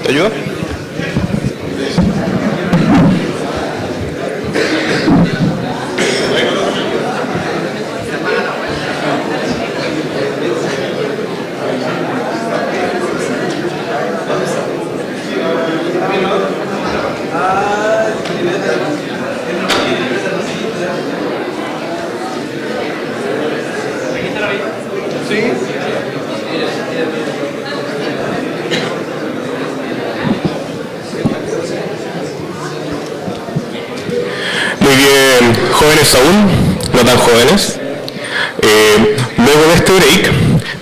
¿Te ayuda? Muy bien, jóvenes aún, no tan jóvenes. Luego de este break,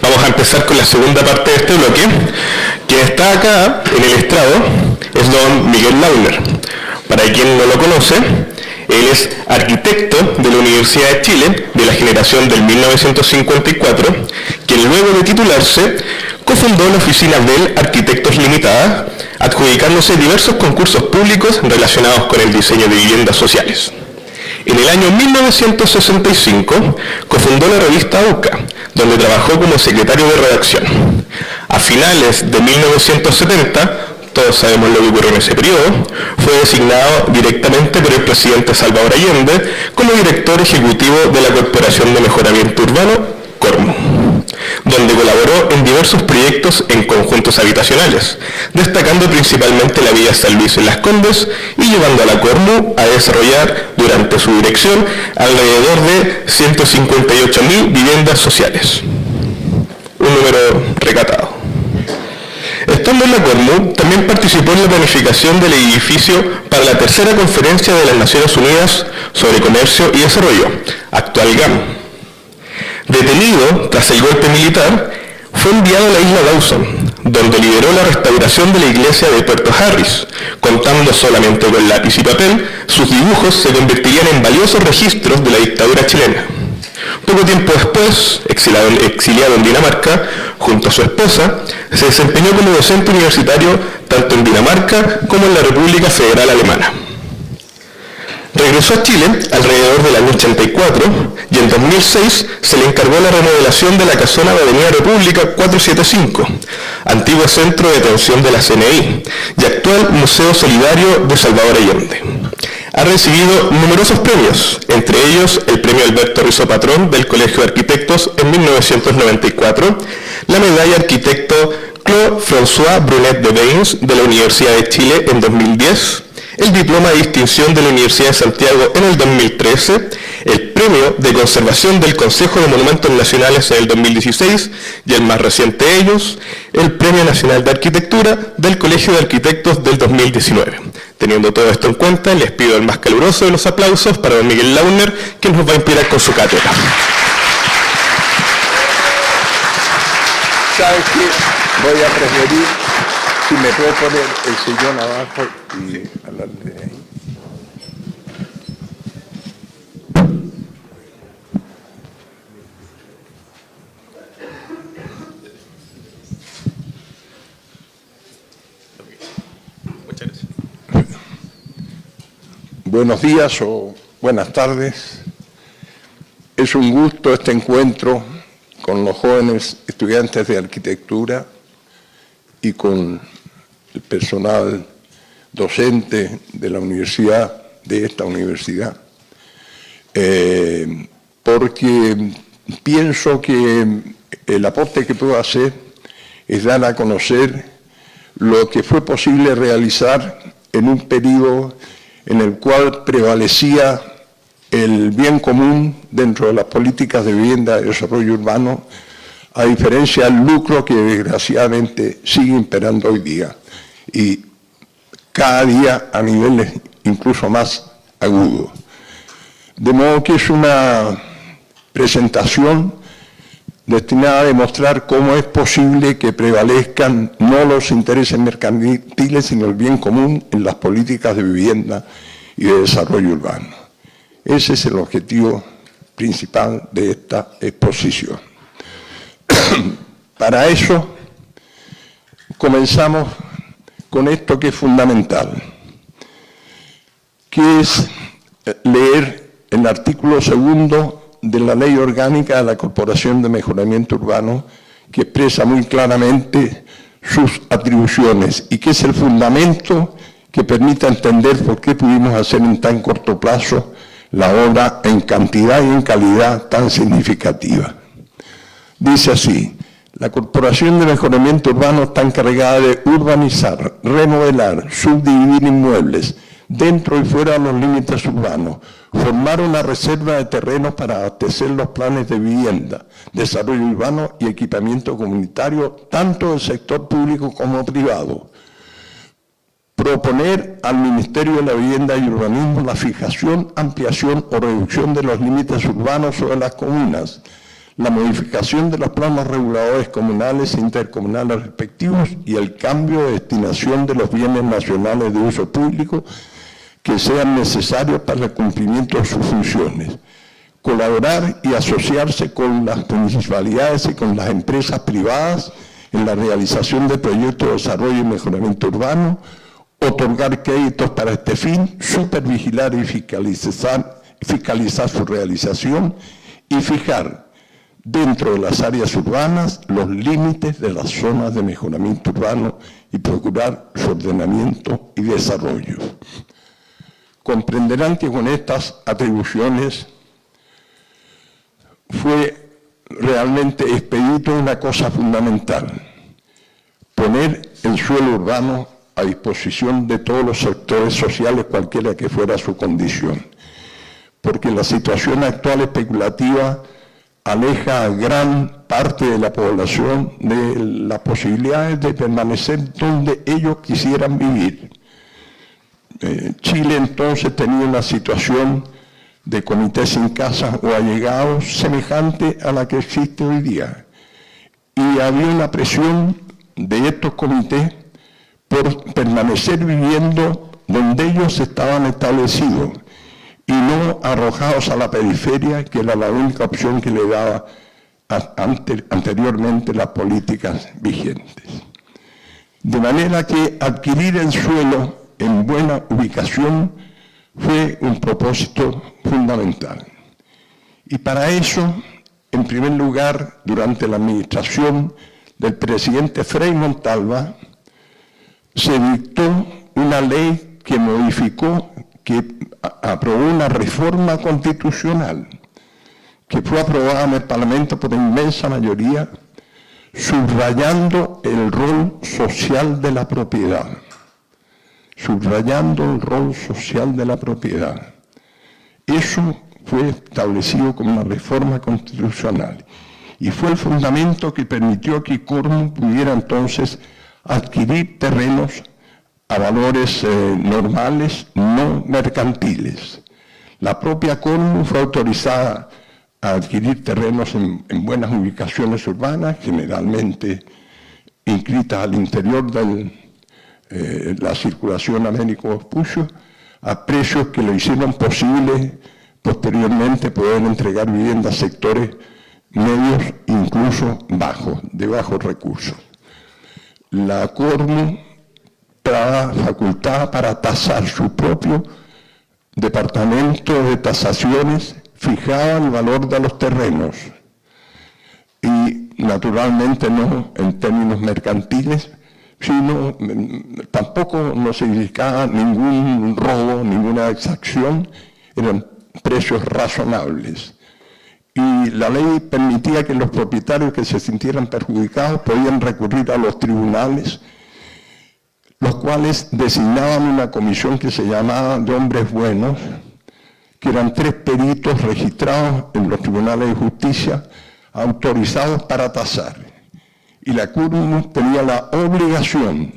vamos a empezar con la segunda parte de este bloque. Quien está acá en el estrado es don Miguel Launer. Para quien no lo conoce, él es arquitecto de la Universidad de Chile de la generación del 1954, quien luego de titularse cofundó la oficina Bell Arquitectos Limitada, adjudicándose diversos concursos públicos relacionados con el diseño de viviendas sociales. En el año 1965 cofundó la revista UCA, donde trabajó como secretario de redacción. A finales de 1970, todos sabemos lo que ocurrió en ese periodo, fue designado directamente por el presidente Salvador Allende como director ejecutivo de la Corporación de Mejoramiento Urbano, Cormu, donde colaboró en diversos proyectos en conjuntos habitacionales, destacando principalmente la Villa San Luis en Las Condes y llevando a la Cormu a desarrollar durante su dirección alrededor de 158.000 viviendas sociales. Un número recatado. Estando en la Cormu, también participó en la planificación del edificio para la tercera conferencia de las Naciones Unidas sobre Comercio y Desarrollo, actual GAM. Detenido tras el golpe militar, fue enviado a la isla Dawson, donde lideró la restauración de la iglesia de Puerto Harris. Contando solamente con lápiz y papel, sus dibujos se convertirían en valiosos registros de la dictadura chilena. Poco tiempo después, exiliado en Dinamarca, junto a su esposa, se desempeñó como docente universitario tanto en Dinamarca como en la República Federal Alemana. Regresó a Chile alrededor del año 84 y en 2006 se le encargó la remodelación de la casona de Avenida República 475, antiguo centro de detención de la CNI y actual Museo Solidario de Salvador Allende. Ha recibido numerosos premios, entre ellos el premio Alberto Rizo Patrón del Colegio de Arquitectos en 1994, la medalla Arquitecto Claude François Brunet de Bains de la Universidad de Chile en 2010, el diploma de distinción de la Universidad de Santiago en el 2013, el premio de conservación del Consejo de Monumentos Nacionales en el 2016 y el más reciente de ellos, el Premio Nacional de Arquitectura del Colegio de Arquitectos del 2019. Teniendo todo esto en cuenta, les pido el más caluroso de los aplausos para don Miguel Launer, que nos va a inspirar con su cátedra. ¿Sabes qué? Voy a preferir, si me puedo poner el sillón abajo y hablar de ahí. Muchas gracias. Buenos días o buenas tardes. Es un gusto este encuentro con los jóvenes estudiantes de arquitectura y con el personal docente de la universidad, de esta universidad, porque pienso que el aporte que puedo hacer es dar a conocer lo que fue posible realizar en un periodo en el cual prevalecía el bien común dentro de las políticas de vivienda y desarrollo urbano, a diferencia del lucro que desgraciadamente sigue imperando hoy día, y cada día a niveles incluso más agudos. De modo que es una presentación destinada a demostrar cómo es posible que prevalezcan no los intereses mercantiles, sino el bien común en las políticas de vivienda y de desarrollo urbano. Ese es el objetivo principal de esta exposición. Para eso, comenzamos con esto que es fundamental, que es leer el artículo 2 de la Ley Orgánica de la Corporación de Mejoramiento Urbano, que expresa muy claramente sus atribuciones y que es el fundamento que permite entender por qué pudimos hacer en tan corto plazo la obra en cantidad y en calidad tan significativa. Dice así: la Corporación de Mejoramiento Urbano está encargada de urbanizar, remodelar, subdividir inmuebles dentro y fuera de los límites urbanos, formar una reserva de terrenos para abastecer los planes de vivienda, desarrollo urbano y equipamiento comunitario, tanto del sector público como privado. Proponer al Ministerio de la Vivienda y Urbanismo la fijación, ampliación o reducción de los límites urbanos sobre las comunas, la modificación de los planos reguladores comunales e intercomunales respectivos y el cambio de destinación de los bienes nacionales de uso público que sean necesarios para el cumplimiento de sus funciones. Colaborar y asociarse con las municipalidades y con las empresas privadas en la realización de proyectos de desarrollo y mejoramiento urbano, otorgar créditos para este fin, supervigilar y fiscalizar su realización y fijar dentro de las áreas urbanas los límites de las zonas de mejoramiento urbano y procurar su ordenamiento y desarrollo. Comprenderán que con estas atribuciones fue realmente expedito una cosa fundamental: poner el suelo urbano a disposición de todos los sectores sociales, cualquiera que fuera su condición. Porque la situación actual especulativa aleja a gran parte de la población de las posibilidades de permanecer donde ellos quisieran vivir. Chile entonces tenía una situación de comités sin casa o allegados semejante a la que existe hoy día. Y había una presión de estos comités por permanecer viviendo donde ellos estaban establecidos y no arrojados a la periferia, que era la única opción que le daba anteriormente las políticas vigentes. De manera que adquirir el suelo en buena ubicación fue un propósito fundamental. Y para eso, en primer lugar, durante la administración del presidente Frei Montalva, se dictó una ley que modificó, que aprobó una reforma constitucional, que fue aprobada en el Parlamento por inmensa mayoría, subrayando el rol social de la propiedad. Subrayando el rol social de la propiedad. Eso fue establecido como una reforma constitucional y fue el fundamento que permitió que Cormu pudiera entonces adquirir terrenos a valores normales, no mercantiles. La propia Cormu fue autorizada a adquirir terrenos en buenas ubicaciones urbanas, generalmente inscritas al interior de la circulación Américo Vespucio, a precios que lo hicieron posible posteriormente poder entregar viviendas a sectores medios, incluso bajos, de bajos recursos. La Cormu estaba facultada para tasar su propio departamento de tasaciones, fijaba el valor de los terrenos y naturalmente no en términos mercantiles, sino tampoco no significaba ningún robo, ninguna exacción, eran precios razonables. Y la ley permitía que los propietarios que se sintieran perjudicados podían recurrir a los tribunales, los cuales designaban una comisión que se llamaba de hombres buenos, que eran 3 peritos registrados en los tribunales de justicia, autorizados para tasar. Y la Cormu tenía la obligación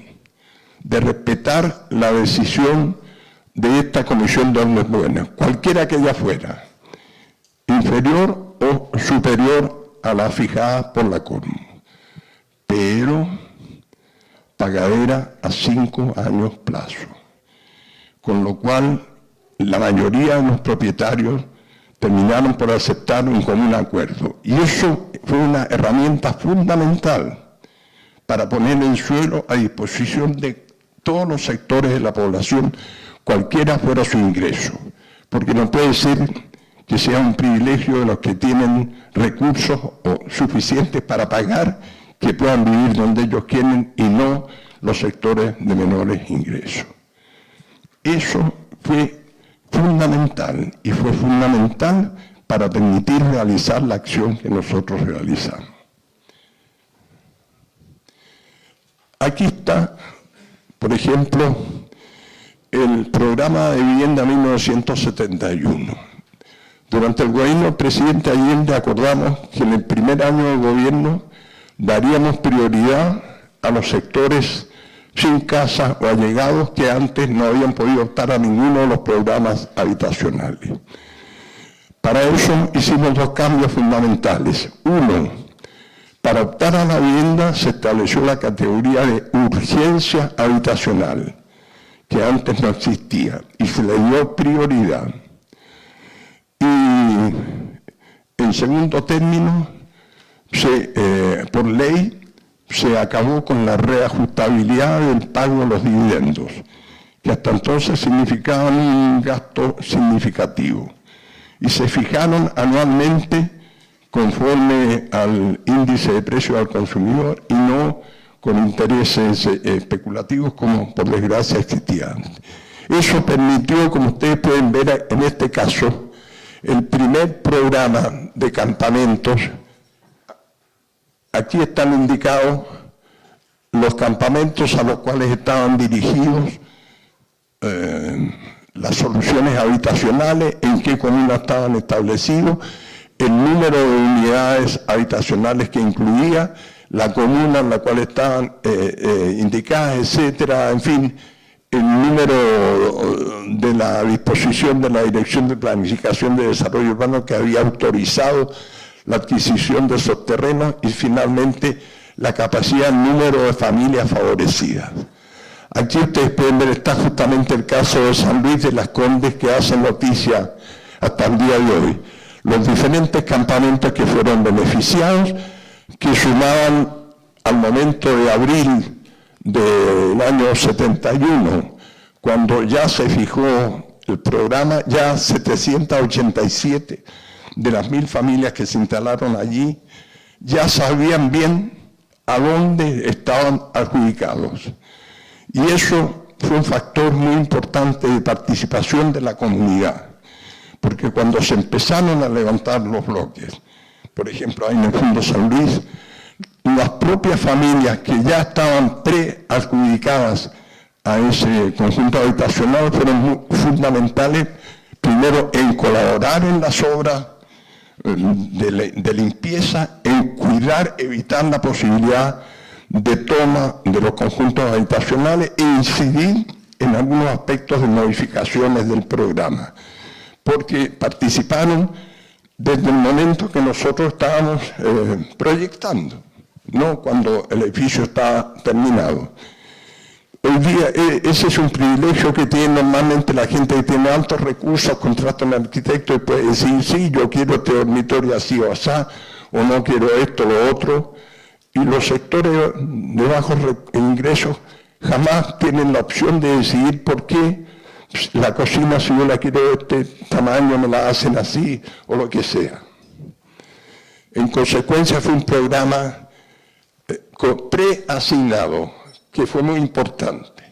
de respetar la decisión de esta comisión de hombres buenos, cualquiera que ella fuera, inferior o superior a la fijada por la Cormu, pero pagadera a 5 años plazo, con lo cual la mayoría de los propietarios terminaron por aceptar un común acuerdo. Y eso fue una herramienta fundamental para poner el suelo a disposición de todos los sectores de la población, cualquiera fuera su ingreso. Porque no puede ser que sea un privilegio de los que tienen recursos suficientes para pagar, que puedan vivir donde ellos quieren y no los sectores de menores ingresos. Eso fue fundamental y fue fundamental para permitir realizar la acción que nosotros realizamos. Aquí está, por ejemplo, el programa de vivienda 1971. Durante el gobierno del presidente Allende acordamos que en el primer año de gobierno daríamos prioridad a los sectores sin casa o allegados que antes no habían podido optar a ninguno de los programas habitacionales. Para eso hicimos dos cambios fundamentales. Uno, para optar a la vivienda se estableció la categoría de urgencia habitacional, que antes no existía, y se le dio prioridad. Y en segundo término, por ley, se acabó con la reajustabilidad del pago de los dividendos, que hasta entonces significaban un gasto significativo, y se fijaron anualmente conforme al índice de precio al consumidor y no con intereses especulativos como por desgracia existía antes. Eso permitió, como ustedes pueden ver en este caso, el primer programa de campamentos. Aquí están indicados los campamentos a los cuales estaban dirigidos las soluciones habitacionales, en qué comunas estaban establecidos, el número de unidades habitacionales que incluía, la comuna en la cual estaban indicadas, etcétera, en fin, el número de la disposición de la Dirección de Planificación de Desarrollo Urbano que había autorizado la adquisición de esos terrenos y finalmente la capacidad, el número de familias favorecidas. Aquí ustedes pueden ver, está justamente el caso de San Luis de las Condes que hace noticia hasta el día de hoy. Los diferentes campamentos que fueron beneficiados, que sumaban al momento de abril del año 71, cuando ya se fijó el programa, ya 787 de las 1000 familias que se instalaron allí, ya sabían bien a dónde estaban adjudicados. Y eso fue un factor muy importante de participación de la comunidad, porque cuando se empezaron a levantar los bloques, por ejemplo, ahí en el Fondo San Luis, las propias familias que ya estaban preadjudicadas a ese conjunto habitacional fueron muy fundamentales, primero en colaborar en las obras de limpieza, en cuidar, evitar la posibilidad de toma de los conjuntos habitacionales e incidir en algunos aspectos de modificaciones del programa, porque participaron desde el momento que nosotros estábamos proyectando, no cuando el edificio está terminado. Hoy día ese es un privilegio que tiene normalmente la gente que tiene altos recursos, contrata a un arquitecto y puede decir, sí, yo quiero este dormitorio así o así, o no quiero esto o lo otro. Y los sectores de bajos ingresos jamás tienen la opción de decidir por qué la cocina, si yo la quiero de este tamaño, me la hacen así o lo que sea. En consecuencia fue un programa preasignado, que fue muy importante.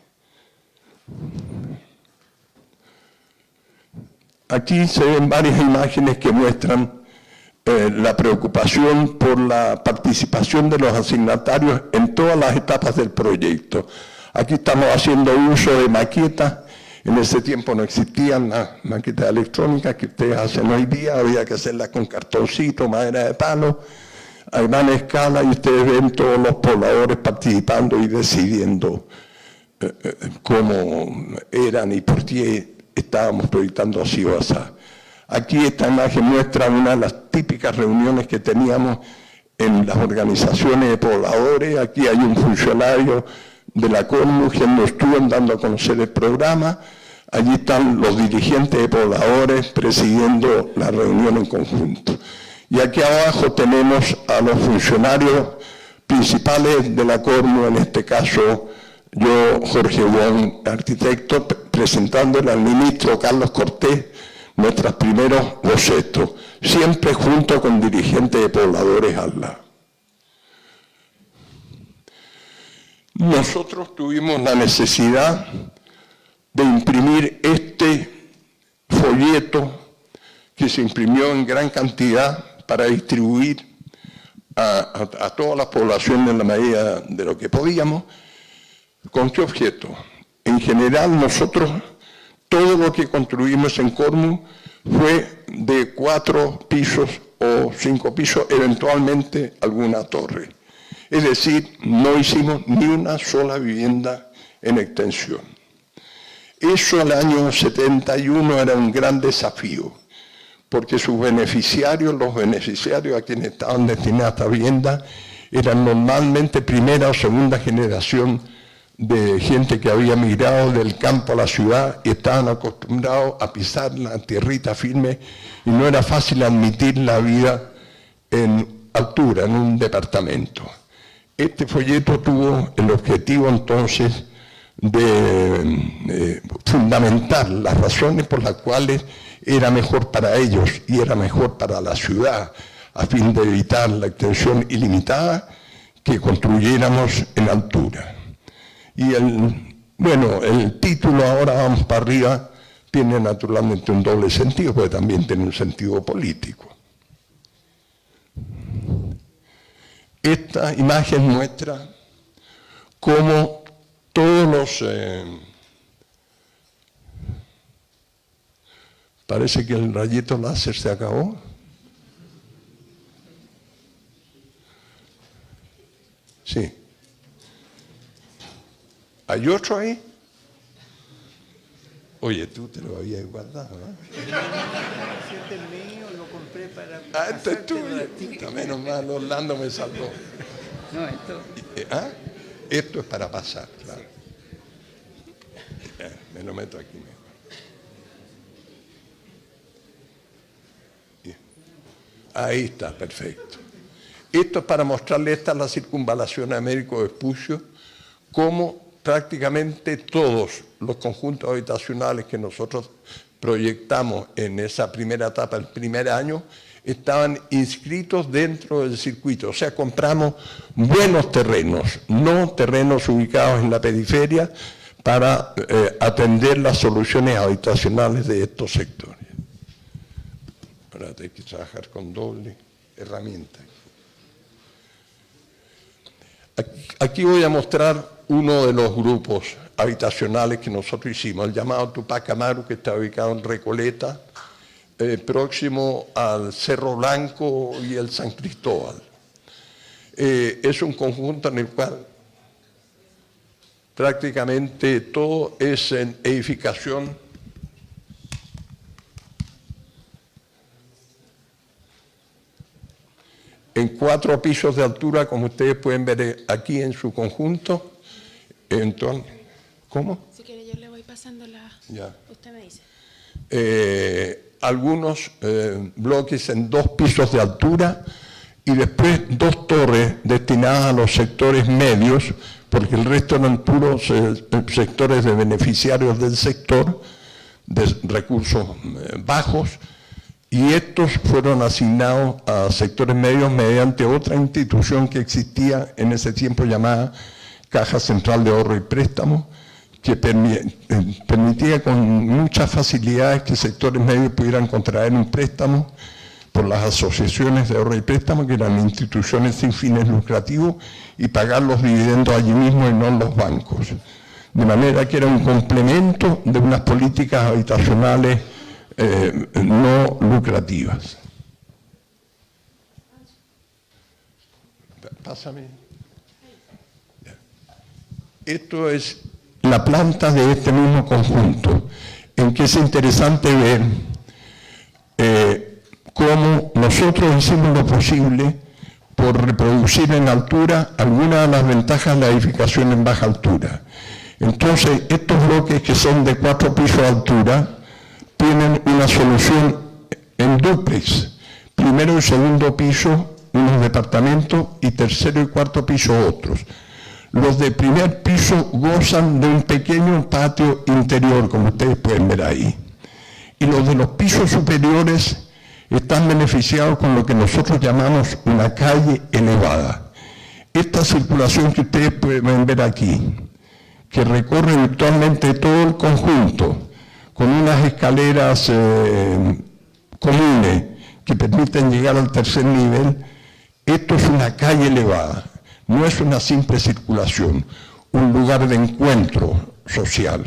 Aquí se ven varias imágenes que muestran la preocupación por la participación de los asignatarios en todas las etapas del proyecto. Aquí estamos haciendo uso de maquetas. En ese tiempo no existían las maquetas electrónicas que ustedes hacen hoy día, había que hacerlas con cartoncito, madera de palo, a gran escala, y ustedes ven todos los pobladores participando y decidiendo cómo eran y por qué estábamos proyectando así o así. Aquí esta imagen muestra una de las típicas reuniones que teníamos en las organizaciones de pobladores. Aquí hay un funcionario de la CONMU que nos estuvo dando a conocer el programa. Allí están los dirigentes de pobladores presidiendo la reunión en conjunto. Y aquí abajo tenemos a los funcionarios principales de la CONMU, en este caso yo, Jorge Wong, arquitecto, presentándole al ministro Carlos Cortés nuestros primeros bocetos, siempre junto con dirigentes de pobladores al lado. Nosotros tuvimos la necesidad de imprimir este folleto que se imprimió en gran cantidad para distribuir a toda la población en la medida de lo que podíamos. ¿Con qué objeto? En general nosotros, todo lo que construimos en Cormu fue de 4 pisos o 5 pisos, eventualmente alguna torre. Es decir, no hicimos ni una sola vivienda en extensión. Eso el año 71 era un gran desafío, porque sus beneficiarios, los beneficiarios a quienes estaban destinadas esta vivienda, eran normalmente primera o segunda generación de gente que había migrado del campo a la ciudad y estaban acostumbrados a pisar la tierrita firme y no era fácil admitir la vida en altura, en un departamento. Este folleto tuvo el objetivo entonces de fundamentar las razones por las cuales era mejor para ellos y era mejor para la ciudad, a fin de evitar la extensión ilimitada, que construyéramos en altura. Y el título, ahora vamos para arriba, tiene naturalmente un doble sentido, pero también tiene un sentido político. Esta imagen muestra cómo todos los... parece que el rayito láser se acabó. Sí. ¿Hay otro ahí? Oye, tú te lo habías guardado, ¿no? Este es mío, lo compré para... Este es tuyo. Menos mal, Orlando me salvó. No, esto... Esto es para pasar, claro. Me lo meto aquí mejor. Ahí está, perfecto. Esto es para mostrarle, esta es la circunvalación de Américo Vespucio, cómo prácticamente todos los conjuntos habitacionales que nosotros proyectamos en esa primera etapa, el primer año, estaban inscritos dentro del circuito. O sea, compramos buenos terrenos, no terrenos ubicados en la periferia, para atender las soluciones habitacionales de estos sectores. Ahora hay que trabajar con doble herramienta. Aquí voy a mostrar uno de los grupos habitacionales que nosotros hicimos, el llamado Tupac Amaru, que está ubicado en Recoleta, próximo al Cerro Blanco y el San Cristóbal. Es un conjunto en el cual prácticamente todo es en edificación en 4 pisos de altura, como ustedes pueden ver aquí en su conjunto. Entonces, ¿cómo? Si quiere yo le voy pasando la... Ya. Usted me dice. Algunos bloques en 2 pisos de altura y después 2 torres destinadas a los sectores medios, porque el resto eran puros sectores de beneficiarios del sector, de recursos bajos, y estos fueron asignados a sectores medios mediante otra institución que existía en ese tiempo llamada Caja Central de Ahorro y Préstamo, que permitía con muchas facilidades que sectores medios pudieran contraer un préstamo por las asociaciones de ahorro y préstamo, que eran instituciones sin fines lucrativos, y pagar los dividendos allí mismo y no en los bancos. De manera que era un complemento de unas políticas habitacionales no lucrativas. Pásame. Esto es la planta de este mismo conjunto, en que es interesante ver cómo nosotros hicimos lo posible por reproducir en altura algunas de las ventajas de la edificación en baja altura. Entonces, estos bloques que son de 4 pisos de altura tienen una solución en dúplex. Primero y segundo piso, unos departamentos, y tercero y cuarto piso otros. Los de primer piso gozan de un pequeño patio interior, como ustedes pueden ver ahí. Y los de los pisos superiores están beneficiados con lo que nosotros llamamos una calle elevada. Esta circulación que ustedes pueden ver aquí, que recorre virtualmente todo el conjunto, con unas escaleras comunes que permiten llegar al tercer nivel, esto es una calle elevada, no es una simple circulación, un lugar de encuentro social.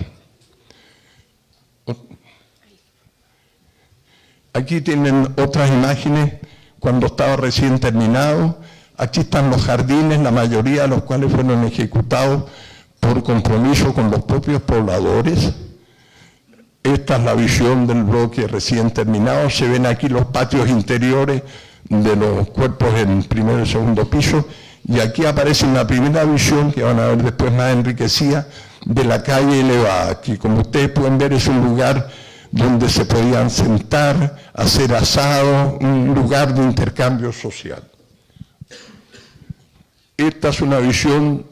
Aquí tienen otras imágenes cuando estaba recién terminado. Aquí están los jardines, la mayoría de los cuales fueron ejecutados por compromiso con los propios pobladores. Esta es la visión del bloque recién terminado. Se ven aquí los patios interiores de los cuerpos en primer y segundo piso. Y aquí aparece una primera visión, que van a ver después más enriquecida, de la calle elevada, que como ustedes pueden ver es un lugar donde se podían sentar, hacer asado, un lugar de intercambio social. Esta es una visión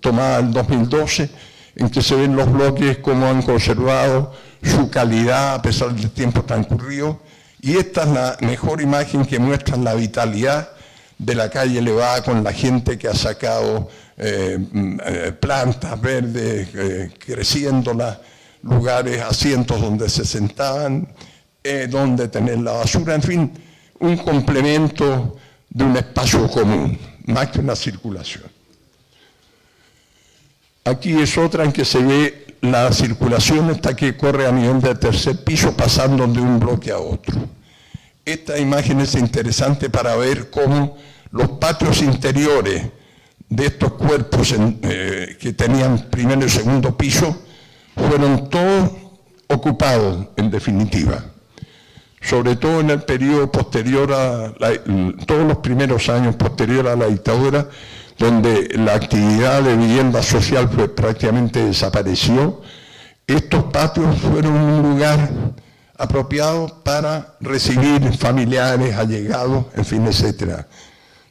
tomada en 2012, en que se ven los bloques, cómo han conservado su calidad a pesar del tiempo transcurrido, y esta es la mejor imagen que muestra la vitalidad de la calle elevada con la gente que ha sacado plantas verdes, creciéndolas, lugares, asientos donde se sentaban, donde tener la basura, en fin, un complemento de un espacio común, más que una circulación. Aquí es otra en que se ve la circulación esta que corre a nivel del tercer piso pasando de un bloque a otro. Esta imagen es interesante para ver cómo los patios interiores de estos cuerpos que tenían primero y segundo piso fueron todos ocupados, en definitiva. Sobre todo en el periodo posterior todos los primeros años posterior a la dictadura, donde la actividad de vivienda social prácticamente desapareció, estos patios fueron un lugar apropiado para recibir familiares, allegados, en fin, etc.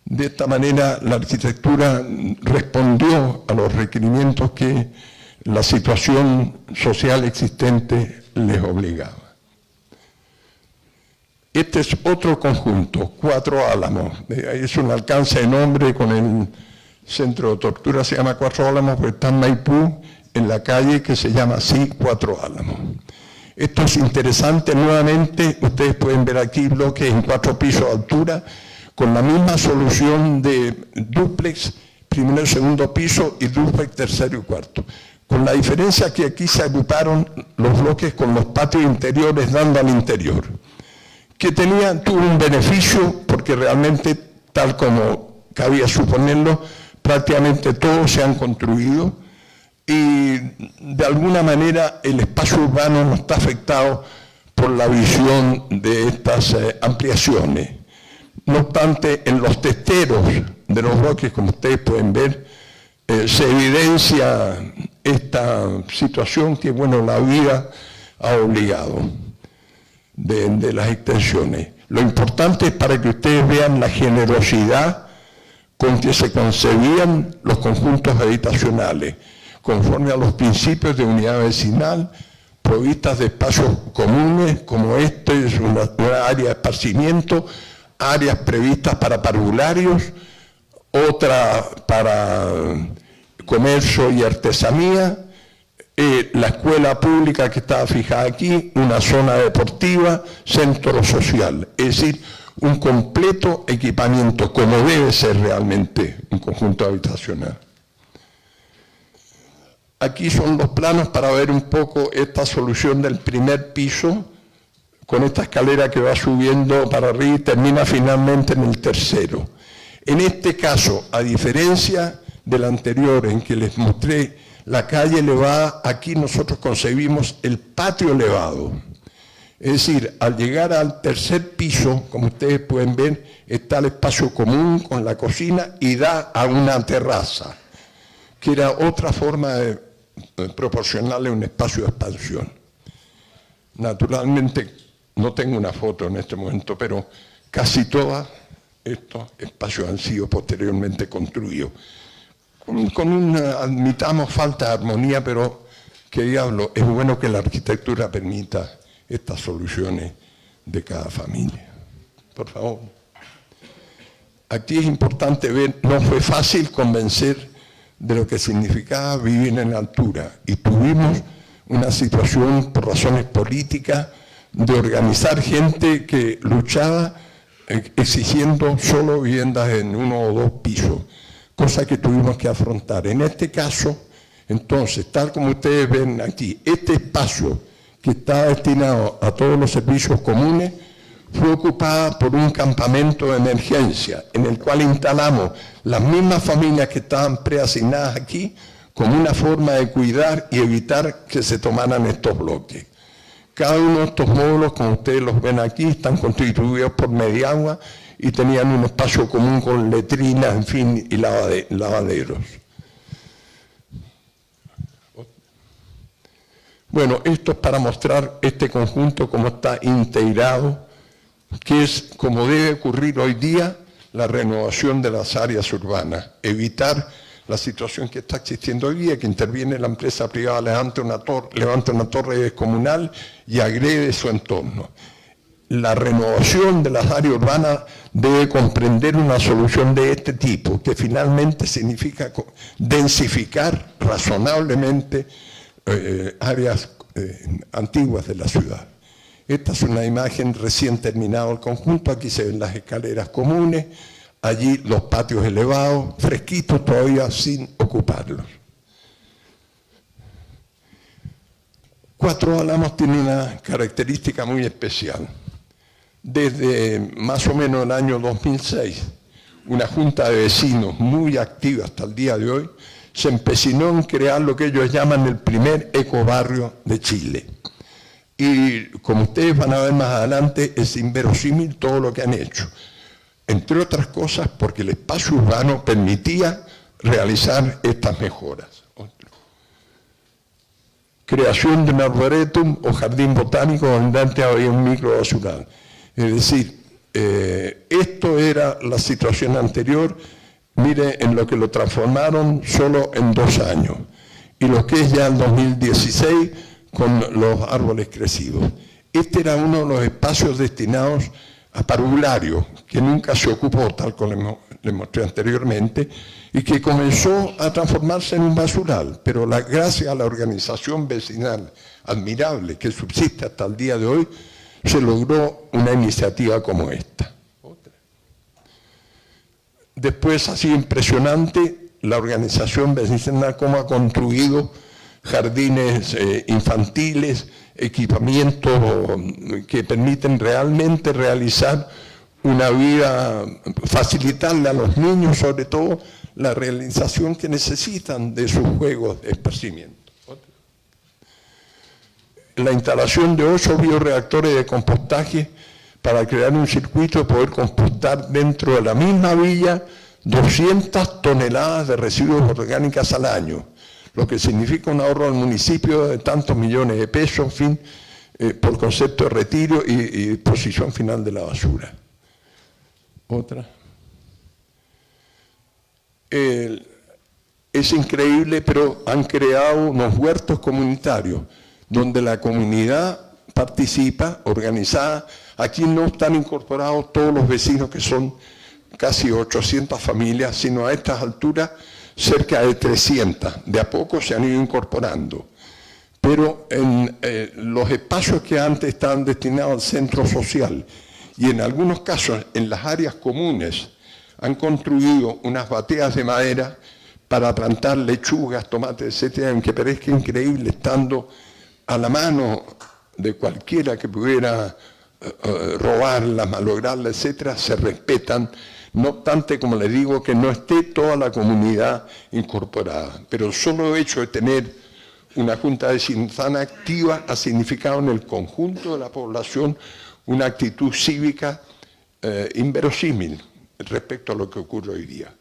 De esta manera la arquitectura respondió a los requerimientos que la situación social existente les obligaba. Este es otro conjunto, Cuatro Álamos. Es un alcance de nombre con el centro de tortura, se llama Cuatro Álamos, porque está en Maipú, en la calle que se llama así Cuatro Álamos. Esto es interesante, nuevamente ustedes pueden ver aquí bloques en 4 pisos de altura, con la misma solución de dúplex, primero y segundo piso, y dúplex tercero y cuarto. Con la diferencia que aquí se agruparon los bloques con los patios interiores dando al interior, que tuvo un beneficio porque realmente, tal como cabía suponerlo, prácticamente todos se han construido y de alguna manera el espacio urbano no está afectado por la visión de estas ampliaciones. No obstante, en los testeros de los bloques, como ustedes pueden ver, se evidencia esta situación que, bueno, la vida ha obligado de las extensiones. Lo importante es para que ustedes vean la generosidad con que se concebían los conjuntos habitacionales, conforme a los principios de unidad vecinal, provistas de espacios comunes, como este es una área de esparcimiento, áreas previstas para parvularios, otra para comercio y artesanía, la escuela pública que estaba fijada aquí, una zona deportiva, centro social, es decir, un completo equipamiento, como debe ser realmente un conjunto habitacional. Aquí son los planos para ver un poco esta solución del primer piso, con esta escalera que va subiendo para arriba y termina finalmente en el tercero. En este caso, a diferencia del anterior en que les mostré la calle elevada, aquí nosotros concebimos el patio elevado. Es decir, al llegar al tercer piso, como ustedes pueden ver, está el espacio común con la cocina y da a una terraza, que era otra forma de proporcionarle un espacio de expansión. Naturalmente, no tengo una foto en este momento, pero casi todos estos espacios han sido posteriormente construidos. Con una, admitamos, falta de armonía, pero qué diablo, es bueno que la arquitectura permita estas soluciones de cada familia. Por favor. Aquí es importante ver, no fue fácil convencer de lo que significaba vivir en la altura, y tuvimos una situación por razones políticas de organizar gente que luchaba exigiendo solo viviendas en 1 o 2 pisos, cosa que tuvimos que afrontar. En este caso, entonces, tal como ustedes ven aquí, este espacio que está destinado a todos los servicios comunes fue ocupada por un campamento de emergencia en el cual instalamos las mismas familias que estaban preasignadas aquí como una forma de cuidar y evitar que se tomaran estos bloques. Cada uno de estos módulos, como ustedes los ven aquí, están constituidos por mediagua y tenían un espacio común con letrinas, en fin, y lavaderos. Bueno, esto es para mostrar este conjunto cómo está integrado, que es como debe ocurrir hoy día la renovación de las áreas urbanas, evitar la situación que está existiendo hoy día, que interviene la empresa privada, levanta una torre descomunal y agrede su entorno. La renovación de las áreas urbanas debe comprender una solución de este tipo, que finalmente significa densificar razonablemente áreas antiguas de la ciudad. Esta es una imagen recién terminado el conjunto, aquí se ven las escaleras comunes, allí los patios elevados, fresquitos todavía sin ocuparlos. Cuatro Álamos tiene una característica muy especial. Desde más o menos el año 2006, una junta de vecinos muy activa hasta el día de hoy, se empecinó en crear lo que ellos llaman el primer ecobarrio de Chile. Y como ustedes van a ver más adelante, es inverosímil todo lo que han hecho. Entre otras cosas porque el espacio urbano permitía realizar estas mejoras. Creación de un arboretum o jardín botánico donde antes había un microbasural. Es decir, esto era la situación anterior, mire en lo que lo transformaron solo en 2 años. Y lo que es ya el 2016 con los árboles crecidos. Este era uno de los espacios destinados a parvulario, que nunca se ocupó, tal como les mostré anteriormente, y que comenzó a transformarse en un basural, pero gracias a la organización vecinal admirable que subsiste hasta el día de hoy, se logró una iniciativa como esta. Después ha sido impresionante la organización vecinal cómo ha construido jardines infantiles, equipamientos que permiten realmente realizar una vida, facilitarle a los niños sobre todo la realización que necesitan de sus juegos de esparcimiento. La instalación de 8 bioreactores de compostaje para crear un circuito y poder compostar dentro de la misma villa 200 toneladas de residuos orgánicos al año, lo que significa un ahorro al municipio de tantos millones de pesos, en fin, por concepto de retiro y disposición final de la basura. Otra. Es increíble, pero han creado unos huertos comunitarios donde la comunidad participa, organizada. Aquí no están incorporados todos los vecinos, que son casi 800 familias, sino a estas alturas cerca de 300. De a poco se han ido incorporando. Pero en los espacios que antes estaban destinados al centro social y en algunos casos en las áreas comunes han construido unas bateas de madera para plantar lechugas, tomates, etcétera, aunque parezca increíble estando a la mano de cualquiera que pudiera robarla, malograrla, etcétera, se respetan. No obstante, como les digo, que no esté toda la comunidad incorporada, pero el solo hecho de tener una junta vecinal activa ha significado en el conjunto de la población una actitud cívica inverosímil respecto a lo que ocurre hoy día.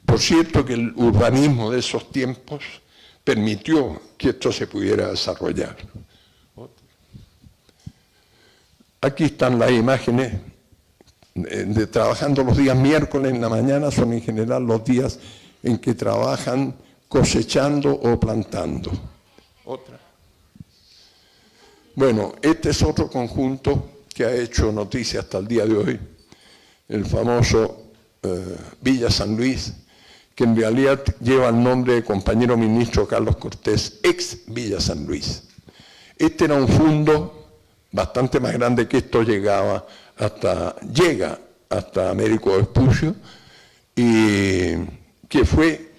Por cierto que el urbanismo de esos tiempos permitió que esto se pudiera desarrollar. Aquí están las imágenes de trabajando los días miércoles en la mañana, son en general los días en que trabajan cosechando o plantando. Otra. Bueno, este es otro conjunto que ha hecho noticia hasta el día de hoy, el famoso Villa San Luis, que en realidad lleva el nombre del compañero ministro Carlos Cortés, ex Villa San Luis. Este era un fondo bastante más grande que esto, llega hasta Américo Vespucio, y que fue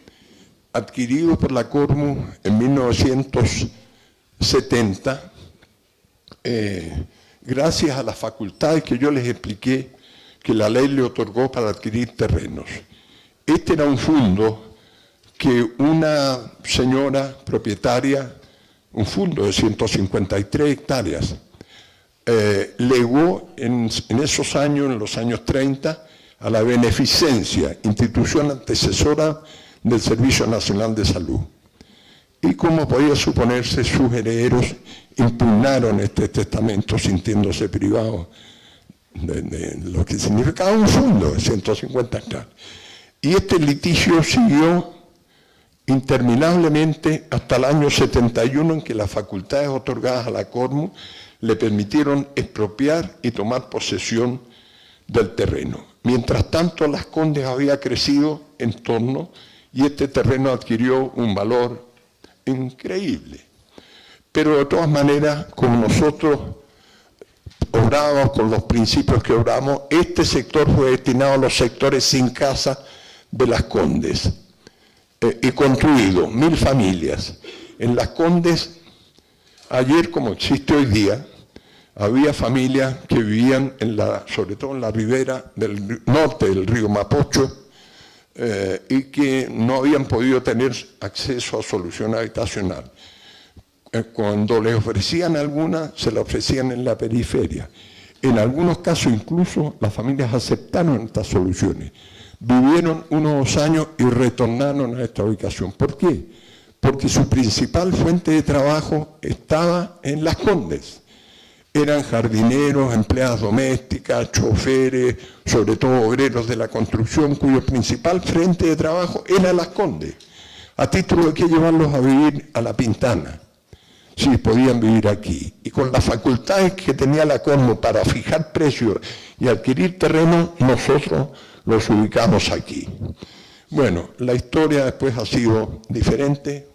adquirido por la Cormu en 1970, gracias a las facultades que yo les expliqué que la ley le otorgó para adquirir terrenos. Este era un fondo que una señora propietaria, un fondo de 153 hectáreas, legó en esos años, en los años 30, a la Beneficencia, institución antecesora del Servicio Nacional de Salud. Y como podía suponerse, sus herederos impugnaron este testamento sintiéndose privados de lo que significaba un fondo de 150 hectáreas. Y este litigio siguió interminablemente hasta el año 71, en que las facultades otorgadas a la Cormu le permitieron expropiar y tomar posesión del terreno. Mientras tanto, Las Condes había crecido en torno y este terreno adquirió un valor increíble. Pero de todas maneras, como nosotros obramos con los principios que obramos, este sector fue destinado a los sectores sin casa de Las Condes y construido 1000 familias. En Las Condes, ayer como existe hoy día, había familias que vivían, sobre todo en la ribera del norte del río Mapocho, y que no habían podido tener acceso a solución habitacional. Cuando les ofrecían alguna, se la ofrecían en la periferia. En algunos casos incluso las familias aceptaron estas soluciones. Vivieron unos años y retornaron a esta ubicación. ¿Por qué? Porque su principal fuente de trabajo estaba en Las Condes. Eran jardineros, empleadas domésticas, choferes, sobre todo obreros de la construcción, cuyo principal frente de trabajo era Las Condes, a título de que llevarlos a vivir a La Pintana, si podían vivir aquí. Y con las facultades que tenía la Cormu para fijar precios y adquirir terreno, nosotros los ubicamos aquí. Bueno, la historia después ha sido diferente.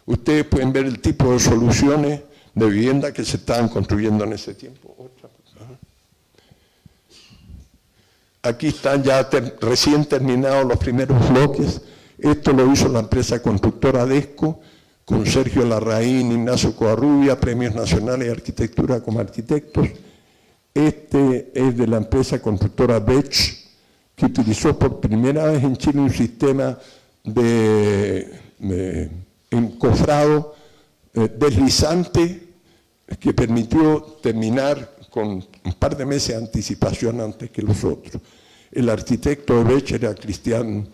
Ustedes pueden ver el tipo de soluciones de vivienda que se estaban construyendo en ese tiempo. Aquí están ya recién terminados los primeros bloques. Esto lo hizo la empresa constructora Desco, con Sergio Larraín, Ignacio Covarrubia, premios nacionales de arquitectura como arquitectos. Este es de la empresa constructora Bech, que utilizó por primera vez en Chile un sistema de encofrado deslizante que permitió terminar con un par de meses de anticipación antes que los otros. El arquitecto de Bech era Cristian,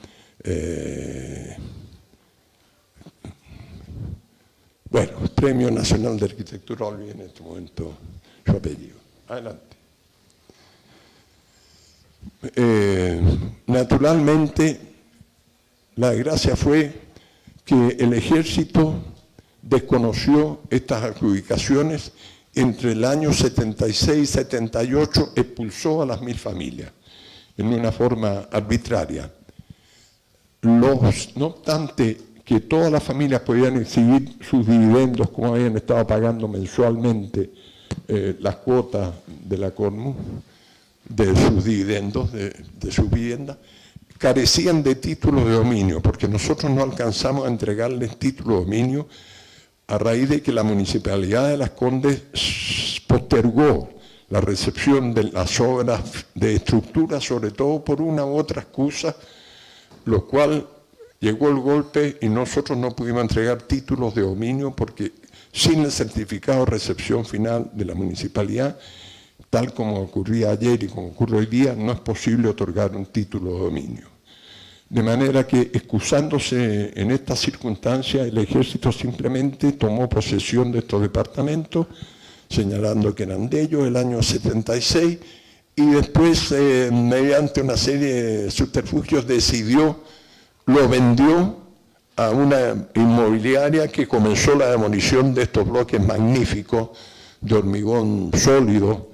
Premio Nacional de Arquitectura, olvidé en este momento su apellido. Adelante. Naturalmente, la desgracia fue que el ejército desconoció estas adjudicaciones. Entre el año 76 y 78 expulsó a las 1000 familias en una forma arbitraria. No obstante que todas las familias podían exhibir sus dividendos, como habían estado pagando mensualmente las cuotas de la Cormu, de sus dividendos, de sus viviendas, carecían de títulos de dominio, porque nosotros no alcanzamos a entregarles título de dominio a raíz de que la Municipalidad de Las Condes postergó la recepción de las obras de estructura, sobre todo por una u otra excusa, lo cual llegó el golpe y nosotros no pudimos entregar títulos de dominio porque sin el certificado de recepción final de la municipalidad, tal como ocurría ayer y como ocurre hoy día, no es posible otorgar un título de dominio. De manera que, excusándose en estas circunstancias, el ejército simplemente tomó posesión de estos departamentos, señalando que eran de ellos, el año 76, y después, mediante una serie de subterfugios, lo vendió a una inmobiliaria que comenzó la demolición de estos bloques magníficos de hormigón sólido,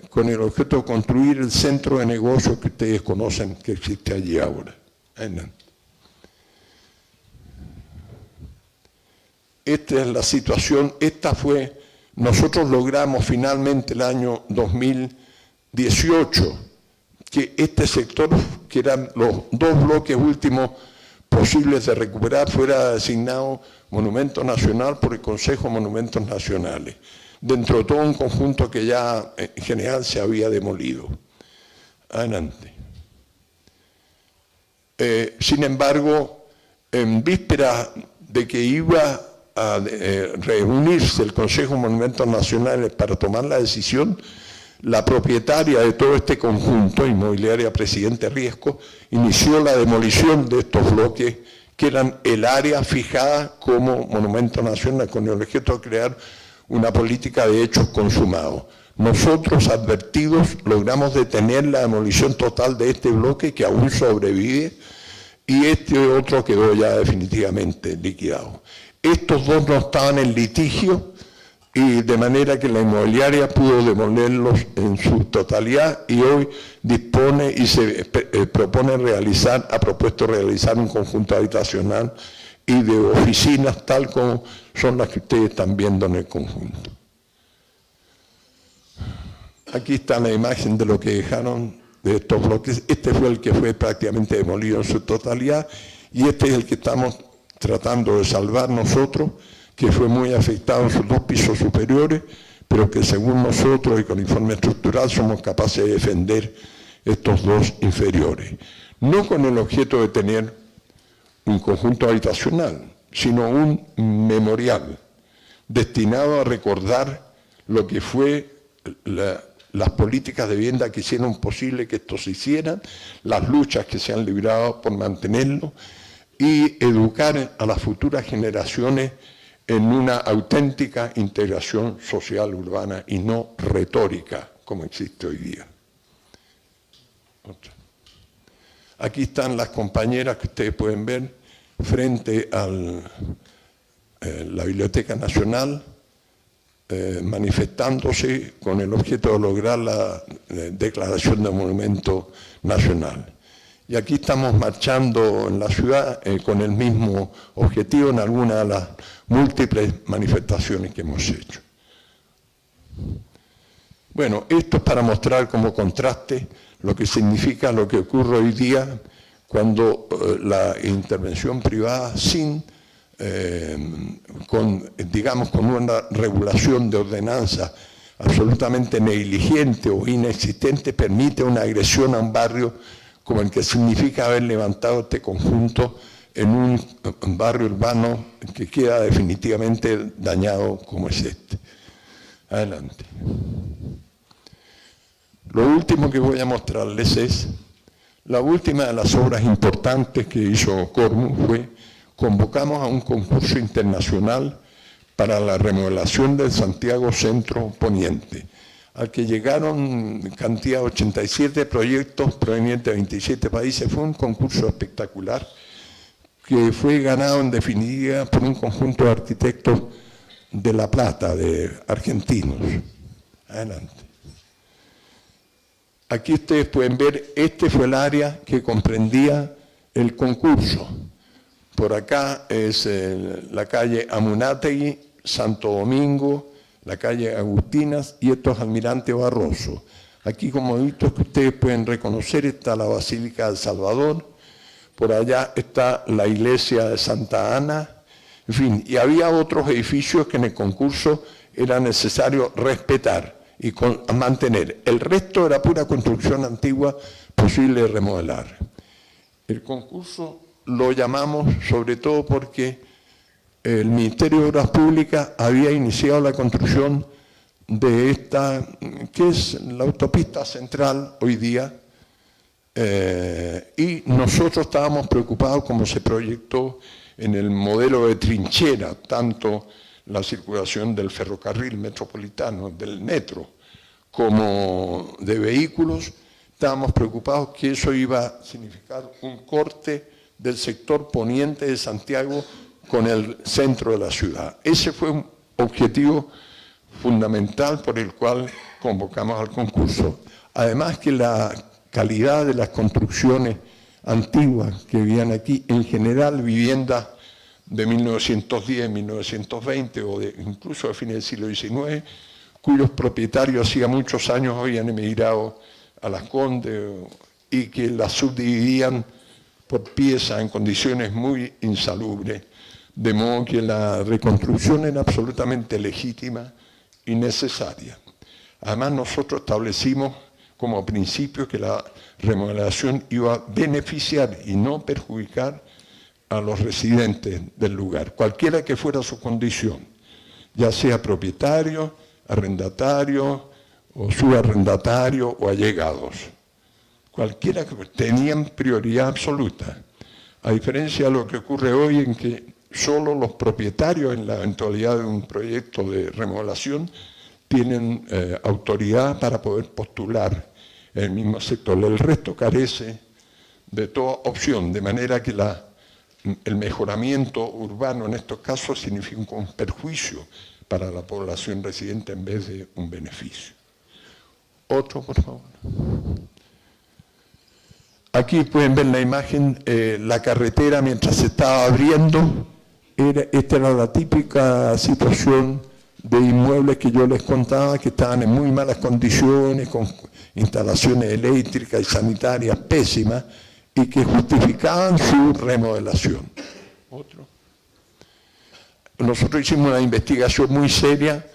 con el objeto de construir el centro de negocios que ustedes conocen que existe allí ahora. Esta es la situación, nosotros logramos finalmente el año 2018 que este sector, que eran los dos bloques últimos posibles de recuperar, fuera designado Monumento Nacional por el Consejo de Monumentos Nacionales, dentro de todo un conjunto que ya en general se había demolido. Adelante. Sin embargo, en vísperas de que iba a reunirse el Consejo de Monumentos Nacionales para tomar la decisión, la propietaria de todo este conjunto, Inmobiliaria Presidente Riesco, inició la demolición de estos bloques que eran el área fijada como monumento nacional, con el objeto de crear una política de hechos consumados. Nosotros, advertidos, logramos detener la demolición total de este bloque que aún sobrevive, y este otro quedó ya definitivamente liquidado. Estos dos no estaban en litigio, y de manera que la inmobiliaria pudo demolerlos en su totalidad, y hoy dispone y se propone realizar, ha propuesto realizar un conjunto habitacional y de oficinas tal como son las que ustedes están viendo en el conjunto. Aquí está la imagen de lo que dejaron de estos bloques. Este fue el que fue prácticamente demolido en su totalidad, y este es el que estamos tratando de salvar nosotros, que fue muy afectado en sus dos pisos superiores, pero que según nosotros y con informe estructural somos capaces de defender estos dos inferiores. No con el objeto de tener un conjunto habitacional, sino un memorial destinado a recordar lo que fue las políticas de vivienda que hicieron posible que esto se hicieran, las luchas que se han librado por mantenerlo, y educar a las futuras generaciones en una auténtica integración social urbana y no retórica como existe hoy día. Aquí están las compañeras que ustedes pueden ver frente a la Biblioteca Nacional, manifestándose con el objeto de lograr la declaración de monumento nacional. Y aquí estamos marchando en la ciudad con el mismo objetivo en algunas de las múltiples manifestaciones que hemos hecho. Bueno, esto es para mostrar como contraste lo que significa lo que ocurre hoy día cuando la intervención privada digamos, con una regulación de ordenanza absolutamente negligente o inexistente, permite una agresión a un barrio como el que significa haber levantado este conjunto en un barrio urbano que queda definitivamente dañado como es este. Adelante. Lo último que voy a mostrarles es la última de las obras importantes que hizo Cormu fue: convocamos a un concurso internacional para la remodelación del Santiago Centro Poniente, al que llegaron cantidad de 87 proyectos provenientes de 27 países. Fue un concurso espectacular que fue ganado en definitiva por un conjunto de arquitectos de La Plata, de argentinos. Adelante. Aquí ustedes pueden ver, este fue el área que comprendía el concurso. Por acá es la calle Amunátegui, Santo Domingo, la calle Agustinas, y esto es Almirante Barroso. Aquí, como visto que ustedes pueden reconocer, está la Basílica del Salvador, por allá está la iglesia de Santa Ana, en fin, y había otros edificios que en el concurso era necesario respetar y mantener. El resto era pura construcción antigua posible de remodelar. El concurso lo llamamos sobre todo porque el Ministerio de Obras Públicas había iniciado la construcción de esta, que es la autopista central hoy día, y nosotros estábamos preocupados como se proyectó en el modelo de trinchera, tanto la circulación del ferrocarril metropolitano, del metro, como de vehículos. Estábamos preocupados que eso iba a significar un corte del sector poniente de Santiago con el centro de la ciudad. Ese fue un objetivo fundamental por el cual convocamos al concurso. Además que la calidad de las construcciones antiguas que vivían aquí, en general viviendas de 1910, 1920 o incluso a fines del siglo XIX, cuyos propietarios hacía muchos años habían emigrado a Las Condes y que las subdividían por pieza en condiciones muy insalubres, de modo que la reconstrucción era absolutamente legítima y necesaria. Además, nosotros establecimos como principio que la remodelación iba a beneficiar y no perjudicar a los residentes del lugar, cualquiera que fuera su condición, ya sea propietario, arrendatario o subarrendatario o allegados. Cualquiera que tenían prioridad absoluta, a diferencia de lo que ocurre hoy en que solo los propietarios en la eventualidad de un proyecto de remodelación tienen autoridad para poder postular en el mismo sector. El resto carece de toda opción, de manera que el mejoramiento urbano en estos casos significa un perjuicio para la población residente en vez de un beneficio. Otro, por favor. Aquí pueden ver la imagen, la carretera mientras se estaba abriendo. Esta era la típica situación de inmuebles que yo les contaba, que estaban en muy malas condiciones, con instalaciones eléctricas y sanitarias pésimas, y que justificaban su remodelación. Otro. Nosotros hicimos una investigación muy seria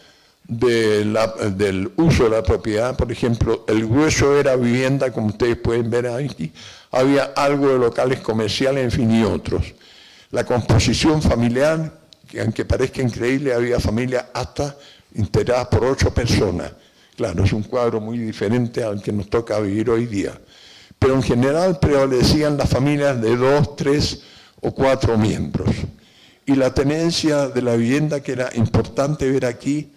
del uso de la propiedad. Por ejemplo, el grueso era vivienda, como ustedes pueden ver aquí, había algo de locales comerciales, en fin, y otros. La composición familiar, que aunque parezca increíble, había familias hasta integradas por 8 personas. Claro, es un cuadro muy diferente al que nos toca vivir hoy día. Pero en general prevalecían las familias de 2, 3 o 4 miembros. Y la tenencia de la vivienda, que era importante ver aquí,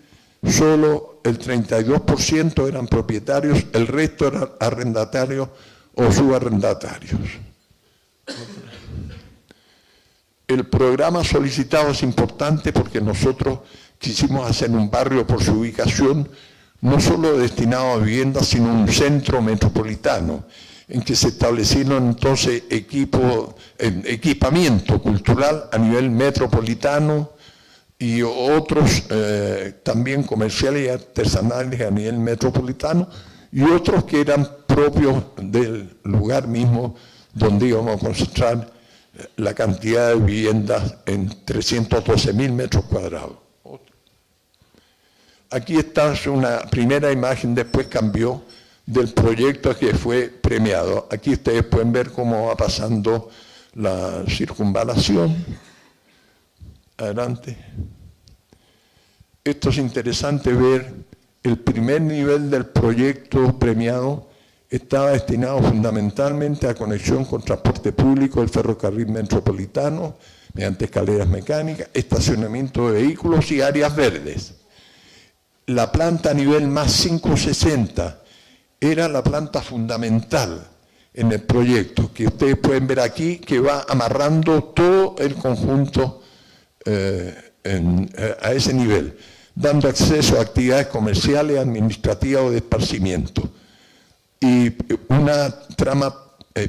solo el 32% eran propietarios, el resto eran arrendatarios o subarrendatarios. El programa solicitado es importante porque nosotros quisimos hacer un barrio por su ubicación, no solo destinado a viviendas, sino un centro metropolitano, en que se establecieron entonces equipamiento cultural a nivel metropolitano y otros también comerciales y artesanales a nivel metropolitano, y otros que eran propios del lugar mismo donde íbamos a concentrar la cantidad de viviendas en 312.000 metros cuadrados. Aquí está una primera imagen, después cambió, del proyecto que fue premiado. Aquí ustedes pueden ver cómo va pasando la circunvalación. Adelante. Esto es interesante ver, el primer nivel del proyecto premiado estaba destinado fundamentalmente a conexión con transporte público del ferrocarril metropolitano, mediante escaleras mecánicas, estacionamiento de vehículos y áreas verdes. La planta a nivel más 560 era la planta fundamental en el proyecto, que ustedes pueden ver aquí, que va amarrando todo el conjunto a ese nivel, dando acceso a actividades comerciales, administrativas o de esparcimiento. Y una trama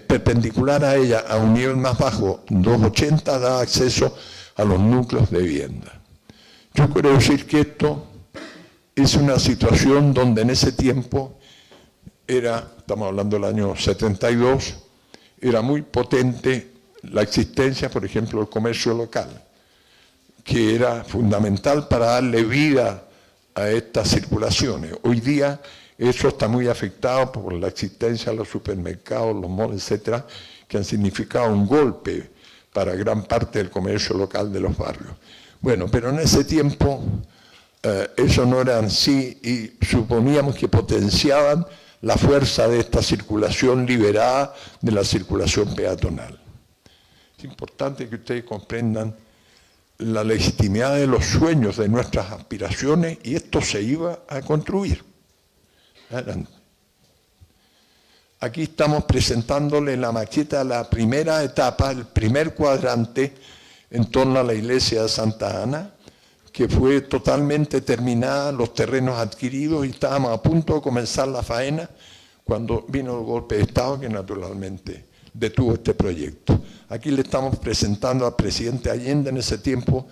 perpendicular a ella, a un nivel más bajo, 280, da acceso a los núcleos de vivienda. Yo quiero decir que esto es una situación donde en ese tiempo estamos hablando del año 72, era muy potente la existencia, por ejemplo, del comercio local, que era fundamental para darle vida a estas circulaciones. Hoy día eso está muy afectado por la existencia de los supermercados, los malls, etcétera, que han significado un golpe para gran parte del comercio local de los barrios. Bueno, pero en ese tiempo eso no era así y suponíamos que potenciaban la fuerza de esta circulación liberada de la circulación peatonal. Es importante que ustedes comprendan la legitimidad de los sueños, de nuestras aspiraciones, y esto se iba a construir. Adelante. Aquí estamos presentándole la maqueta de la primera etapa, el primer cuadrante en torno a la iglesia de Santa Ana, que fue totalmente terminada, los terrenos adquiridos, y estábamos a punto de comenzar la faena cuando vino el golpe de Estado que naturalmente detuvo este proyecto. Aquí le estamos presentando al presidente Allende. En ese tiempo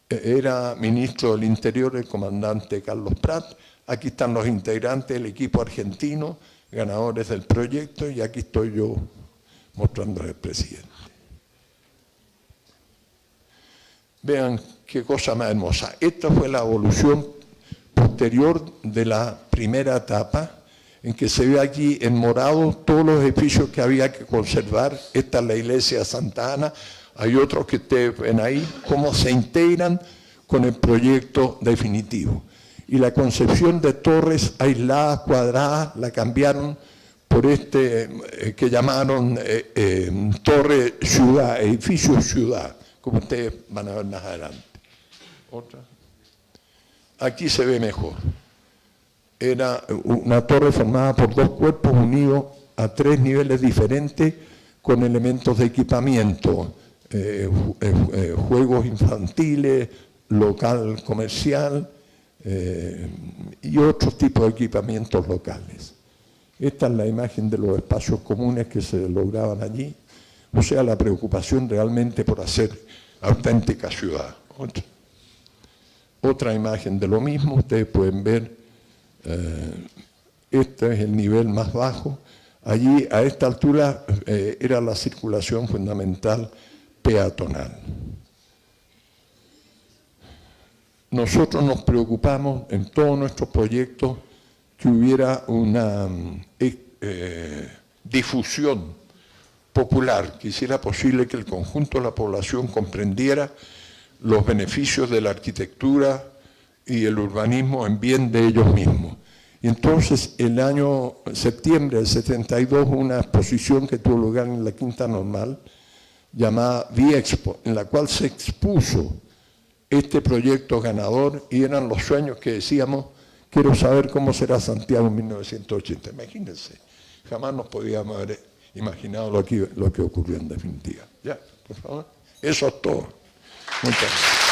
era ministro del Interior el comandante Carlos Prat. Aquí están los integrantes del equipo argentino, ganadores del proyecto, y aquí estoy yo mostrándole al presidente. Vean qué cosa más hermosa. Esta fue la evolución posterior de la primera etapa, en que se ve aquí en morado todos los edificios que había que conservar. Esta es la iglesia de Santa Ana. Hay otros que ustedes ven ahí, cómo se integran con el proyecto definitivo. Y la concepción de torres aisladas, cuadradas, la cambiaron por este que llamaron torre ciudad, edificio ciudad, como ustedes van a ver más adelante. Otra. Aquí se ve mejor. Era una torre formada por dos cuerpos unidos a tres niveles diferentes con elementos de equipamiento, juegos infantiles, local comercial y otros tipos de equipamientos locales. Esta es la imagen de los espacios comunes que se lograban allí, o sea, la preocupación realmente por hacer auténtica ciudad. Otra imagen de lo mismo, ustedes pueden ver. Este es el nivel más bajo. Allí, a esta altura, era la circulación fundamental peatonal. Nosotros nos preocupamos en todos nuestros proyectos que hubiera una difusión popular, que hiciera posible que el conjunto de la población comprendiera los beneficios de la arquitectura y el urbanismo en bien de ellos mismos. Y entonces, el año septiembre del 72, una exposición que tuvo lugar en la Quinta Normal, llamada Viexpo, en la cual se expuso este proyecto ganador, y eran los sueños que decíamos: quiero saber cómo será Santiago en 1980. Imagínense, jamás nos podíamos haber imaginado lo que ocurrió en definitiva. Ya, por favor. Eso es todo. Muchas gracias.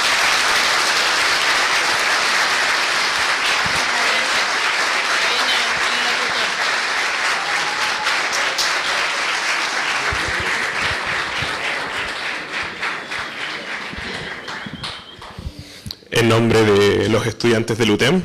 En nombre de los estudiantes del UTEM,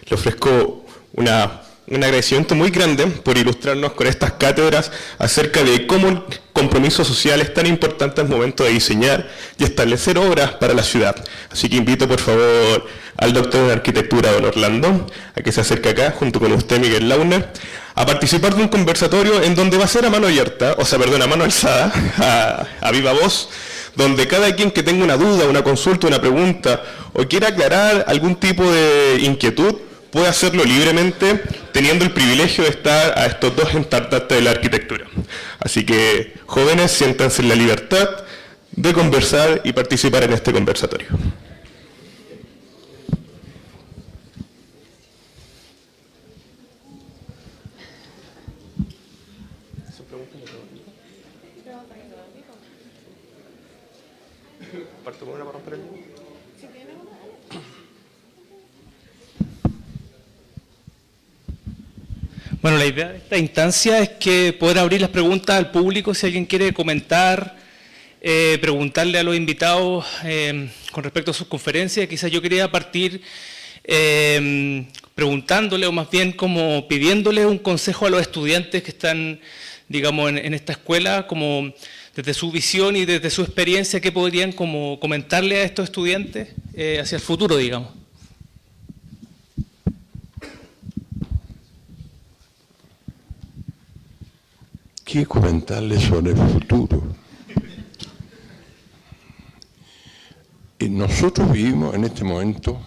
le ofrezco un agradecimiento muy grande por ilustrarnos con estas cátedras acerca de cómo el compromiso social es tan importante al momento de diseñar y establecer obras para la ciudad. Así que invito por favor al doctor en arquitectura, don Orlando, a que se acerque acá, junto con usted, Miguel Launer, a participar de un conversatorio en donde va a ser a mano abierta, a mano alzada, a viva voz, donde cada quien que tenga una duda, una consulta, una pregunta, o quiera aclarar algún tipo de inquietud, puede hacerlo libremente, teniendo el privilegio de estar a estos dos estandartes de la arquitectura. Así que, jóvenes, siéntanse en la libertad de conversar y participar en este conversatorio. ¿Parto con una para romper el libro? Bueno, la idea de esta instancia es que poder abrir las preguntas al público, si alguien quiere comentar, preguntarle a los invitados con respecto a sus conferencias. Quizás yo quería partir preguntándole, o más bien como pidiéndole un consejo a los estudiantes que están, digamos, en esta escuela, como desde su visión y desde su experiencia, ¿qué podrían como comentarle a estos estudiantes hacia el futuro, digamos? ¿Qué comentarles sobre el futuro? Y nosotros vivimos en este momento,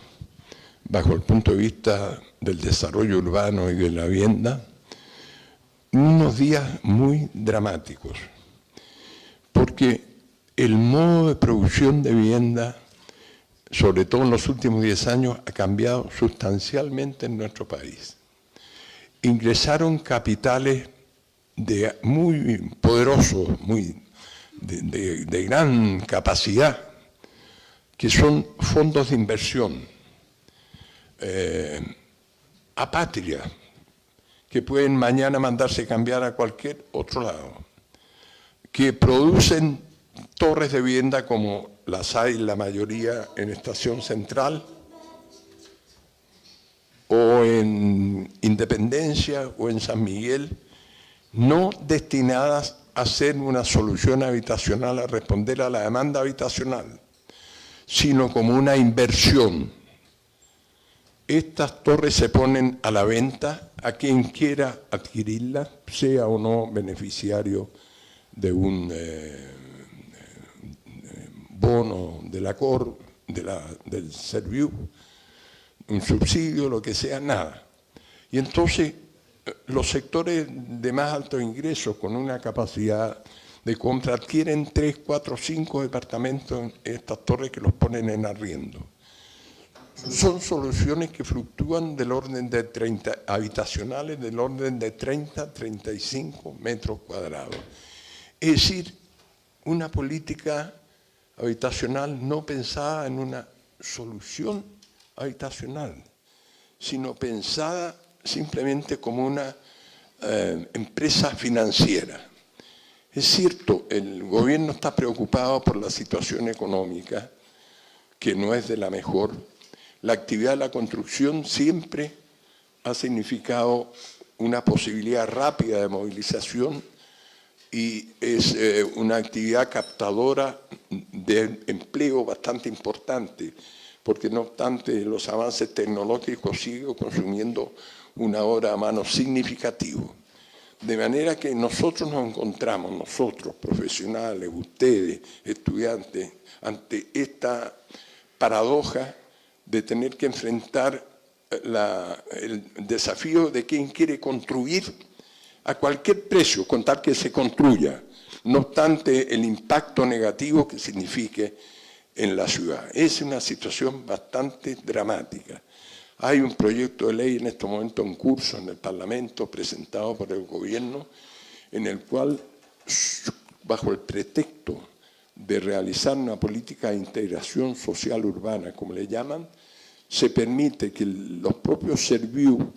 bajo el punto de vista del desarrollo urbano y de la vivienda, unos días muy dramáticos, porque el modo de producción de vivienda, sobre todo en los últimos 10 años, ha cambiado sustancialmente en nuestro país. Ingresaron capitales muy poderosos, de gran capacidad, que son fondos de inversión, apátridas, que pueden mañana mandarse cambiar a cualquier otro lado, que producen torres de vivienda como las hay la mayoría en Estación Central, o en Independencia, o en San Miguel, no destinadas a ser una solución habitacional, a responder a la demanda habitacional, sino como una inversión. Estas torres se ponen a la venta a quien quiera adquirirlas, sea o no beneficiario de un bono de la COR, del Serviu, un subsidio, lo que sea, nada. Y entonces los sectores de más alto ingreso con una capacidad de compra adquieren 3, 4, 5 departamentos en estas torres que los ponen en arriendo. Son soluciones que fluctúan del orden de 30 habitacionales, del orden de 30, 35 metros cuadrados. Es decir, una política habitacional no pensada en una solución habitacional, sino pensada simplemente como una empresa financiera. Es cierto, el gobierno está preocupado por la situación económica, que no es de la mejor. La actividad de la construcción siempre ha significado una posibilidad rápida de movilización y es una actividad captadora de empleo bastante importante, porque no obstante los avances tecnológicos siguen consumiendo una hora a mano significativo. De manera que nosotros nos encontramos, nosotros, profesionales, ustedes, estudiantes, ante esta paradoja de tener que enfrentar el desafío de quien quiere construir a cualquier precio, con tal que se construya, no obstante el impacto negativo que signifique en la ciudad. Es una situación bastante dramática. Hay un proyecto de ley en este momento en curso en el Parlamento, presentado por el gobierno, en el cual, bajo el pretexto de realizar una política de integración social urbana, como le llaman, se permite que los propios Serviu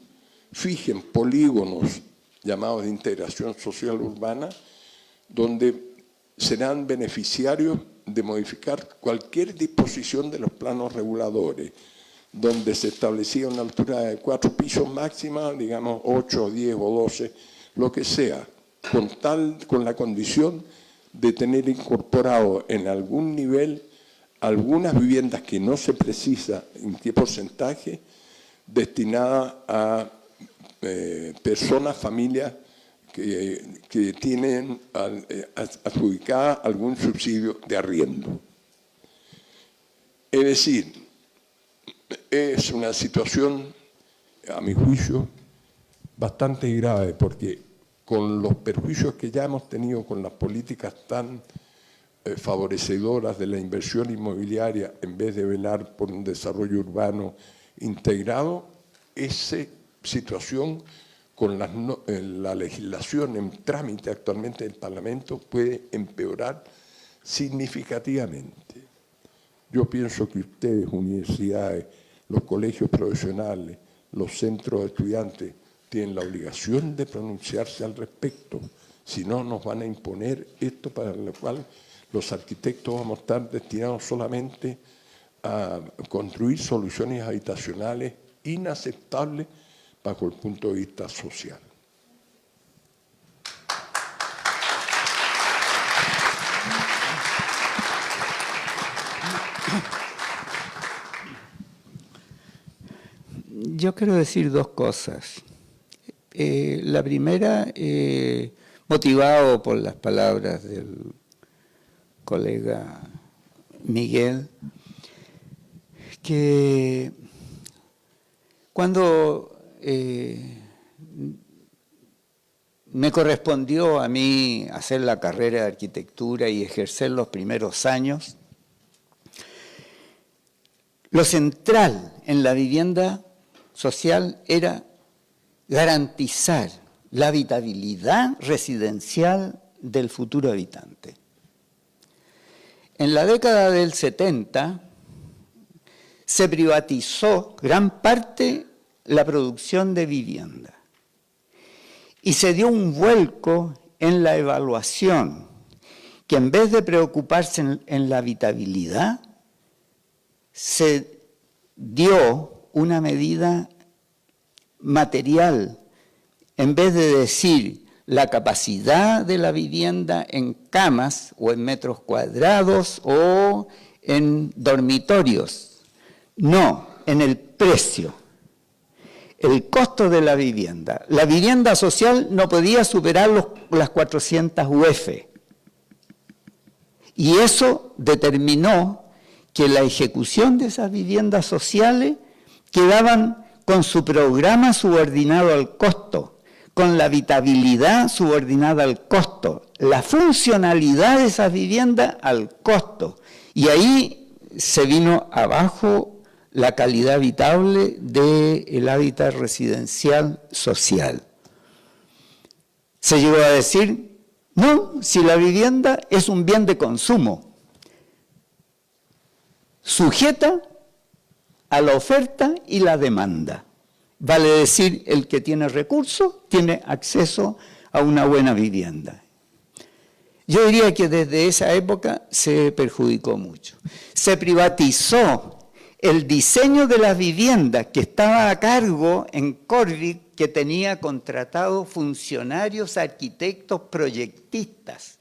fijen polígonos llamados de integración social urbana, donde serán beneficiarios de modificar cualquier disposición de los planos reguladores, donde se establecía una altura de 4 pisos máxima, digamos 8, 10 o 12, lo que sea, con la condición de tener incorporado en algún nivel algunas viviendas que no se precisa en qué porcentaje, destinadas a personas, familias que tienen adjudicada algún subsidio de arriendo. Es decir, es una situación, a mi juicio, bastante grave, porque con los perjuicios que ya hemos tenido con las políticas tan favorecedoras de la inversión inmobiliaria, en vez de velar por un desarrollo urbano integrado, esa situación con la legislación en trámite actualmente del Parlamento puede empeorar significativamente. Yo pienso que ustedes, universidades, los colegios profesionales, los centros de estudiantes, tienen la obligación de pronunciarse al respecto. Si no, nos van a imponer esto para lo cual los arquitectos vamos a estar destinados solamente a construir soluciones habitacionales inaceptables bajo el punto de vista social. Yo quiero decir dos cosas. La primera, motivado por las palabras del colega Miguel, que cuando me correspondió a mí hacer la carrera de arquitectura y ejercer los primeros años, lo central en la vivienda social era garantizar la habitabilidad residencial del futuro habitante. En la década del 70 se privatizó gran parte la producción de vivienda y se dio un vuelco en la evaluación, que en vez de preocuparse en la habitabilidad, se dio una medida material, en vez de decir la capacidad de la vivienda en camas o en metros cuadrados o en dormitorios. No, en el precio. El costo de la vivienda. La vivienda social no podía superar las 400 UF. Y eso determinó que la ejecución de esas viviendas sociales quedaban con su programa subordinado al costo, con la habitabilidad subordinada al costo, la funcionalidad de esas viviendas al costo. Y ahí se vino abajo la calidad habitable del hábitat residencial social. Se llegó a decir, no, si la vivienda es un bien de consumo, sujeta a la oferta y la demanda. Vale decir, el que tiene recursos tiene acceso a una buena vivienda. Yo diría que desde esa época se perjudicó mucho. Se privatizó el diseño de las viviendas que estaba a cargo en Corvic, que tenía contratados funcionarios, arquitectos, proyectistas.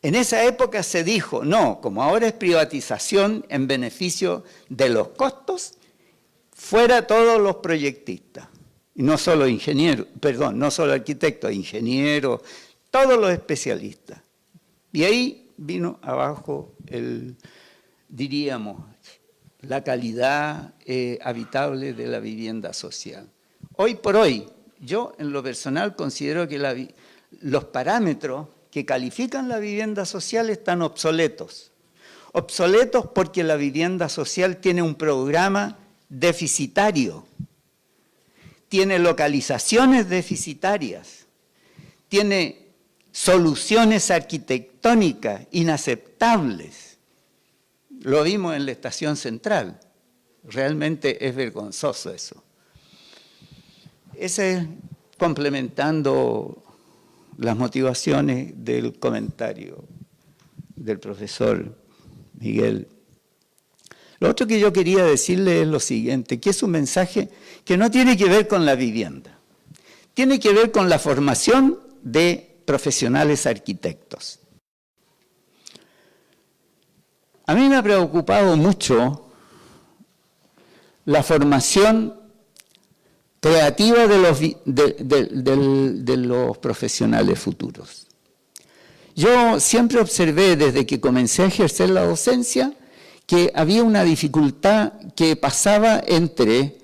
En esa época se dijo, no, como ahora es privatización en beneficio de los costos, fuera todos los proyectistas, y no solo ingenieros, perdón, no solo arquitectos, ingenieros, todos los especialistas. Y ahí vino abajo diríamos, la calidad habitable de la vivienda social. Hoy por hoy, yo en lo personal considero que los parámetros que califican la vivienda social están obsoletos. Obsoletos porque la vivienda social tiene un programa deficitario, tiene localizaciones deficitarias, tiene soluciones arquitectónicas inaceptables. Lo vimos en la Estación Central. Realmente es vergonzoso eso. Ese es complementando las motivaciones del comentario del profesor Miguel. Lo otro que yo quería decirle es lo siguiente, que es un mensaje que no tiene que ver con la vivienda, tiene que ver con la formación de profesionales arquitectos. A mí me ha preocupado mucho la formación creativa de los profesionales futuros. Yo siempre observé desde que comencé a ejercer la docencia que había una dificultad que pasaba entre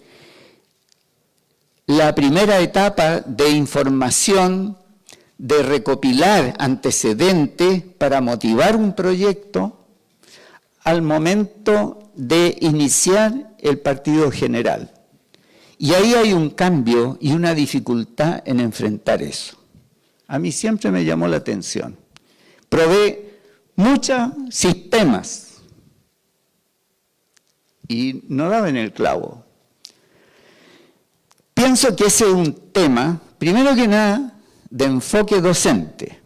la primera etapa de información, de recopilar antecedentes para motivar un proyecto, al momento de iniciar el partido general. Y ahí hay un cambio y una dificultad en enfrentar eso. A mí siempre me llamó la atención. Probé muchos sistemas y no daba en el clavo. Pienso que ese es un tema, primero que nada, de enfoque docente.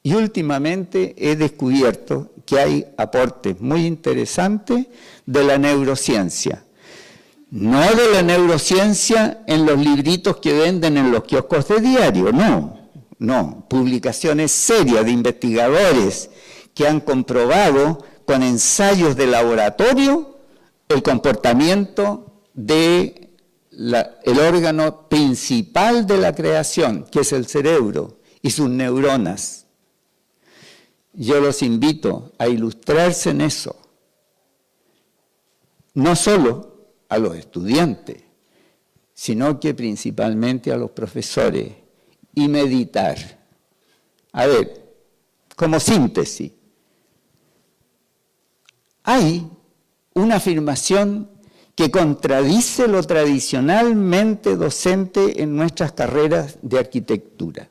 Y últimamente he descubierto que hay aportes muy interesantes de la neurociencia. No de la neurociencia en los libritos que venden en los kioscos de diario, no. Publicaciones serias de investigadores que han comprobado con ensayos de laboratorio el comportamiento del órgano principal de la creación, que es el cerebro y sus neuronas. Yo los invito a ilustrarse en eso, no solo a los estudiantes, sino que principalmente a los profesores, y meditar. A ver, como síntesis, hay una afirmación que contradice lo tradicionalmente docente en nuestras carreras de arquitectura.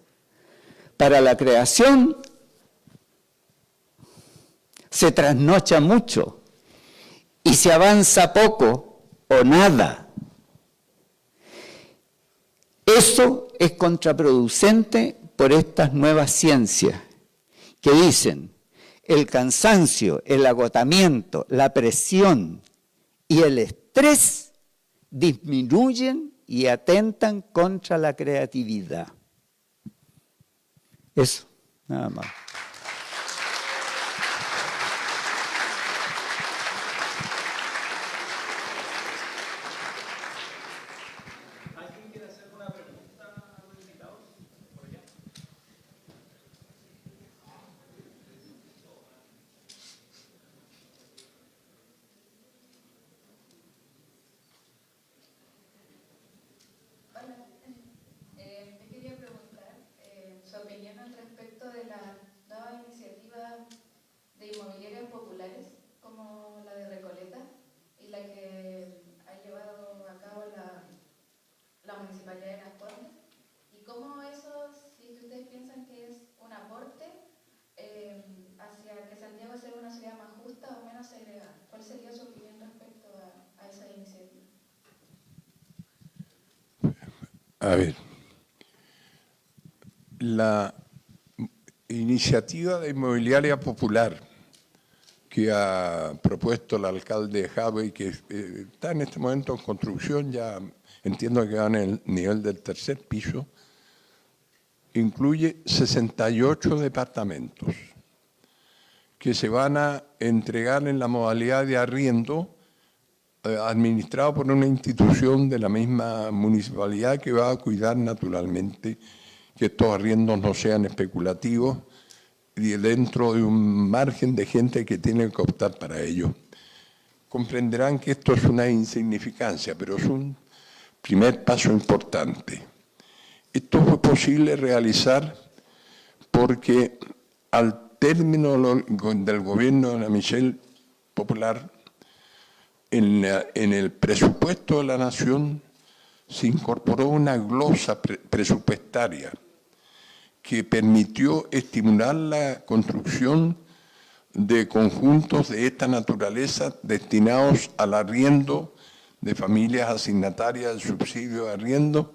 Para la creación se trasnocha mucho y se avanza poco o nada. Eso es contraproducente por estas nuevas ciencias que dicen el cansancio, el agotamiento, la presión y el estrés disminuyen y atentan contra la creatividad. Eso, nada más. ¿Alguien quiere hacer una pregunta a los invitados? Por allá. Hola, te quería preguntar su opinión al respecto de la nueva iniciativa de inmobiliarias populares, como la de Recoleta, y la que ha llevado a cabo la Municipalidad de Las Condes, y cómo eso, si ustedes piensan que es un aporte hacia que Santiago sea una ciudad más justa o menos segregada. ¿Cuál sería su opinión respecto a esa iniciativa? A ver, la iniciativa de inmobiliaria popular que ha propuesto el alcalde Jadwe y que está en este momento en construcción, ya entiendo que va en el nivel del tercer piso, incluye 68 departamentos que se van a entregar en la modalidad de arriendo administrado por una institución de la misma municipalidad que va a cuidar naturalmente que estos arriendos no sean especulativos y dentro de un margen de gente que tiene que optar para ello. Comprenderán que esto es una insignificancia, pero es un primer paso importante. Esto fue posible realizar porque al término del gobierno de la Michelle Popular, en el presupuesto de la Nación se incorporó una glosa presupuestaria que permitió estimular la construcción de conjuntos de esta naturaleza destinados al arriendo de familias asignatarias del subsidio de arriendo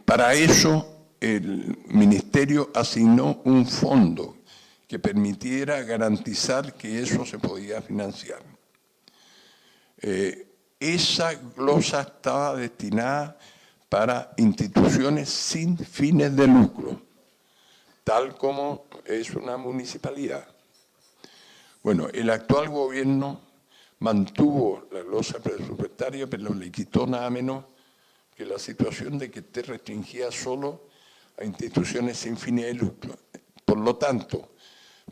para eso el Ministerio asignó un fondo que permitiera garantizar que eso se podía financiar. Esa glosa estaba destinada para instituciones sin fines de lucro, tal como es una municipalidad. Bueno, el actual gobierno mantuvo la glosa presupuestaria, pero le quitó nada menos que la situación de que esté restringida solo a instituciones sin fines de lucro. Por lo tanto,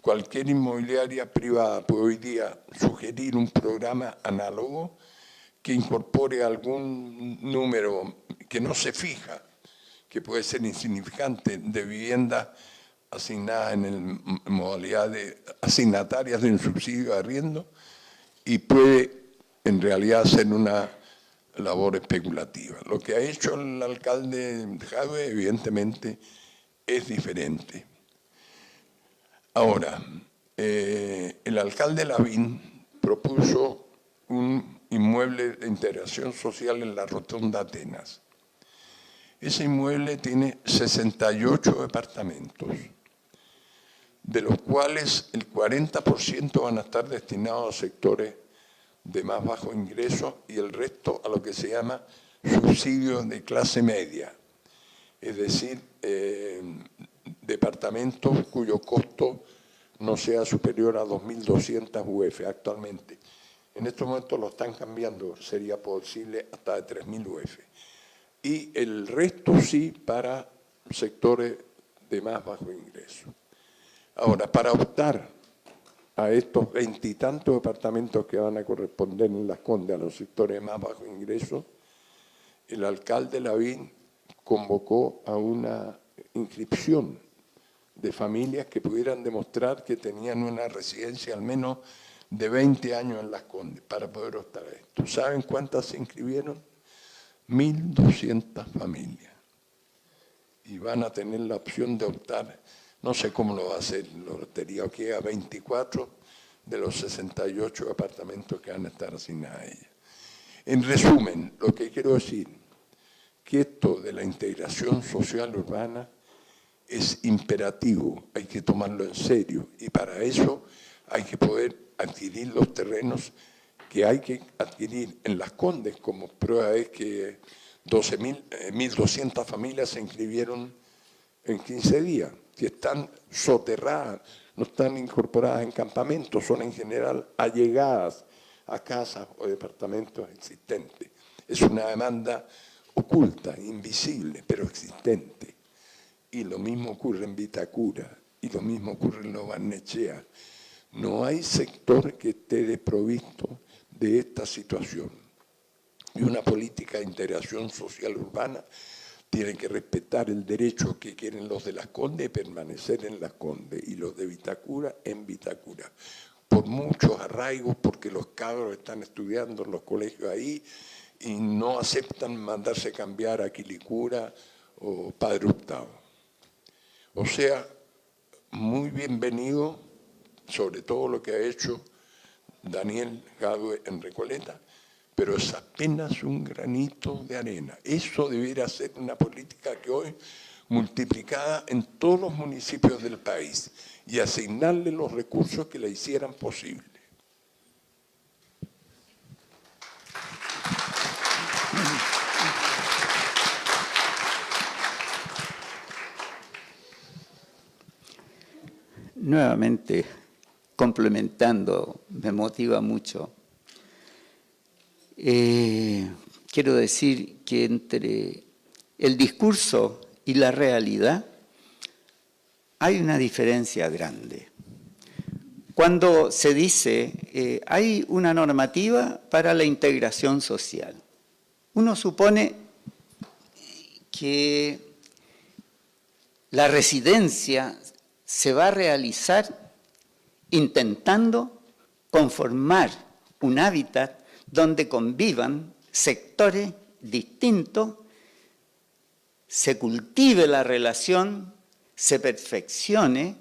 cualquier inmobiliaria privada puede hoy día sugerir un programa análogo que incorpore algún número que no se fija, que puede ser insignificante, de viviendas asignadas en modalidad de asignatarias de un subsidio de arriendo y puede en realidad ser una labor especulativa. Lo que ha hecho el alcalde Jadwe evidentemente es diferente. Ahora, el alcalde Lavín propuso un inmueble de integración social en la Rotonda Atenas. Ese inmueble tiene 68 departamentos, de los cuales el 40% van a estar destinados a sectores de más bajo ingreso y el resto a lo que se llama subsidio de clase media, es decir, departamentos cuyo costo no sea superior a 2.200 UF actualmente. En estos momentos lo están cambiando, sería posible hasta de 3.000 UF. Y el resto sí para sectores de más bajo ingreso. Ahora, para optar a estos 20 y tantos departamentos que van a corresponder en Las Condes a los sectores de más bajo ingreso, el alcalde Lavín convocó a una inscripción de familias que pudieran demostrar que tenían una residencia al menos de 20 años en Las Condes para poder optar a esto. ¿Saben cuántas se inscribieron? 1.200 familias. Y van a tener la opción de optar No sé cómo lo va a hacer la lotería, que a 24 de los 68 apartamentos que van a estar asignados a ella. En resumen, lo que quiero decir, que esto de la integración social urbana es imperativo, hay que tomarlo en serio, y para eso hay que poder adquirir los terrenos que hay que adquirir en Las Condes. Como prueba es que 1.200 familias se inscribieron en 15 días, que están soterradas, no están incorporadas en campamentos, son en general allegadas a casas o departamentos existentes. Es una demanda oculta, invisible, pero existente. Y lo mismo ocurre en Vitacura, y lo mismo ocurre en Lo Barnechea. No hay sector que esté desprovisto de esta situación. Y una política de integración social urbana tiene que respetar el derecho que quieren los de Las Condes de permanecer en Las Condes y los de Vitacura en Vitacura. Por muchos arraigos, porque los cabros están estudiando en los colegios ahí y no aceptan mandarse cambiar a Quilicura o Padre Hurtado. O sea, muy bienvenido, sobre todo lo que ha hecho Daniel Jadue en Recoleta, pero es apenas un granito de arena. Eso debiera ser una política que hoy multiplicada en todos los municipios del país y asignarle los recursos que la hicieran posible. Nuevamente, complementando, me motiva mucho. Quiero decir que entre el discurso y la realidad hay una diferencia grande. Cuando se dice hay una normativa para la integración social, uno supone que la residencia se va a realizar intentando conformar un hábitat donde convivan sectores distintos, se cultive la relación, se perfeccione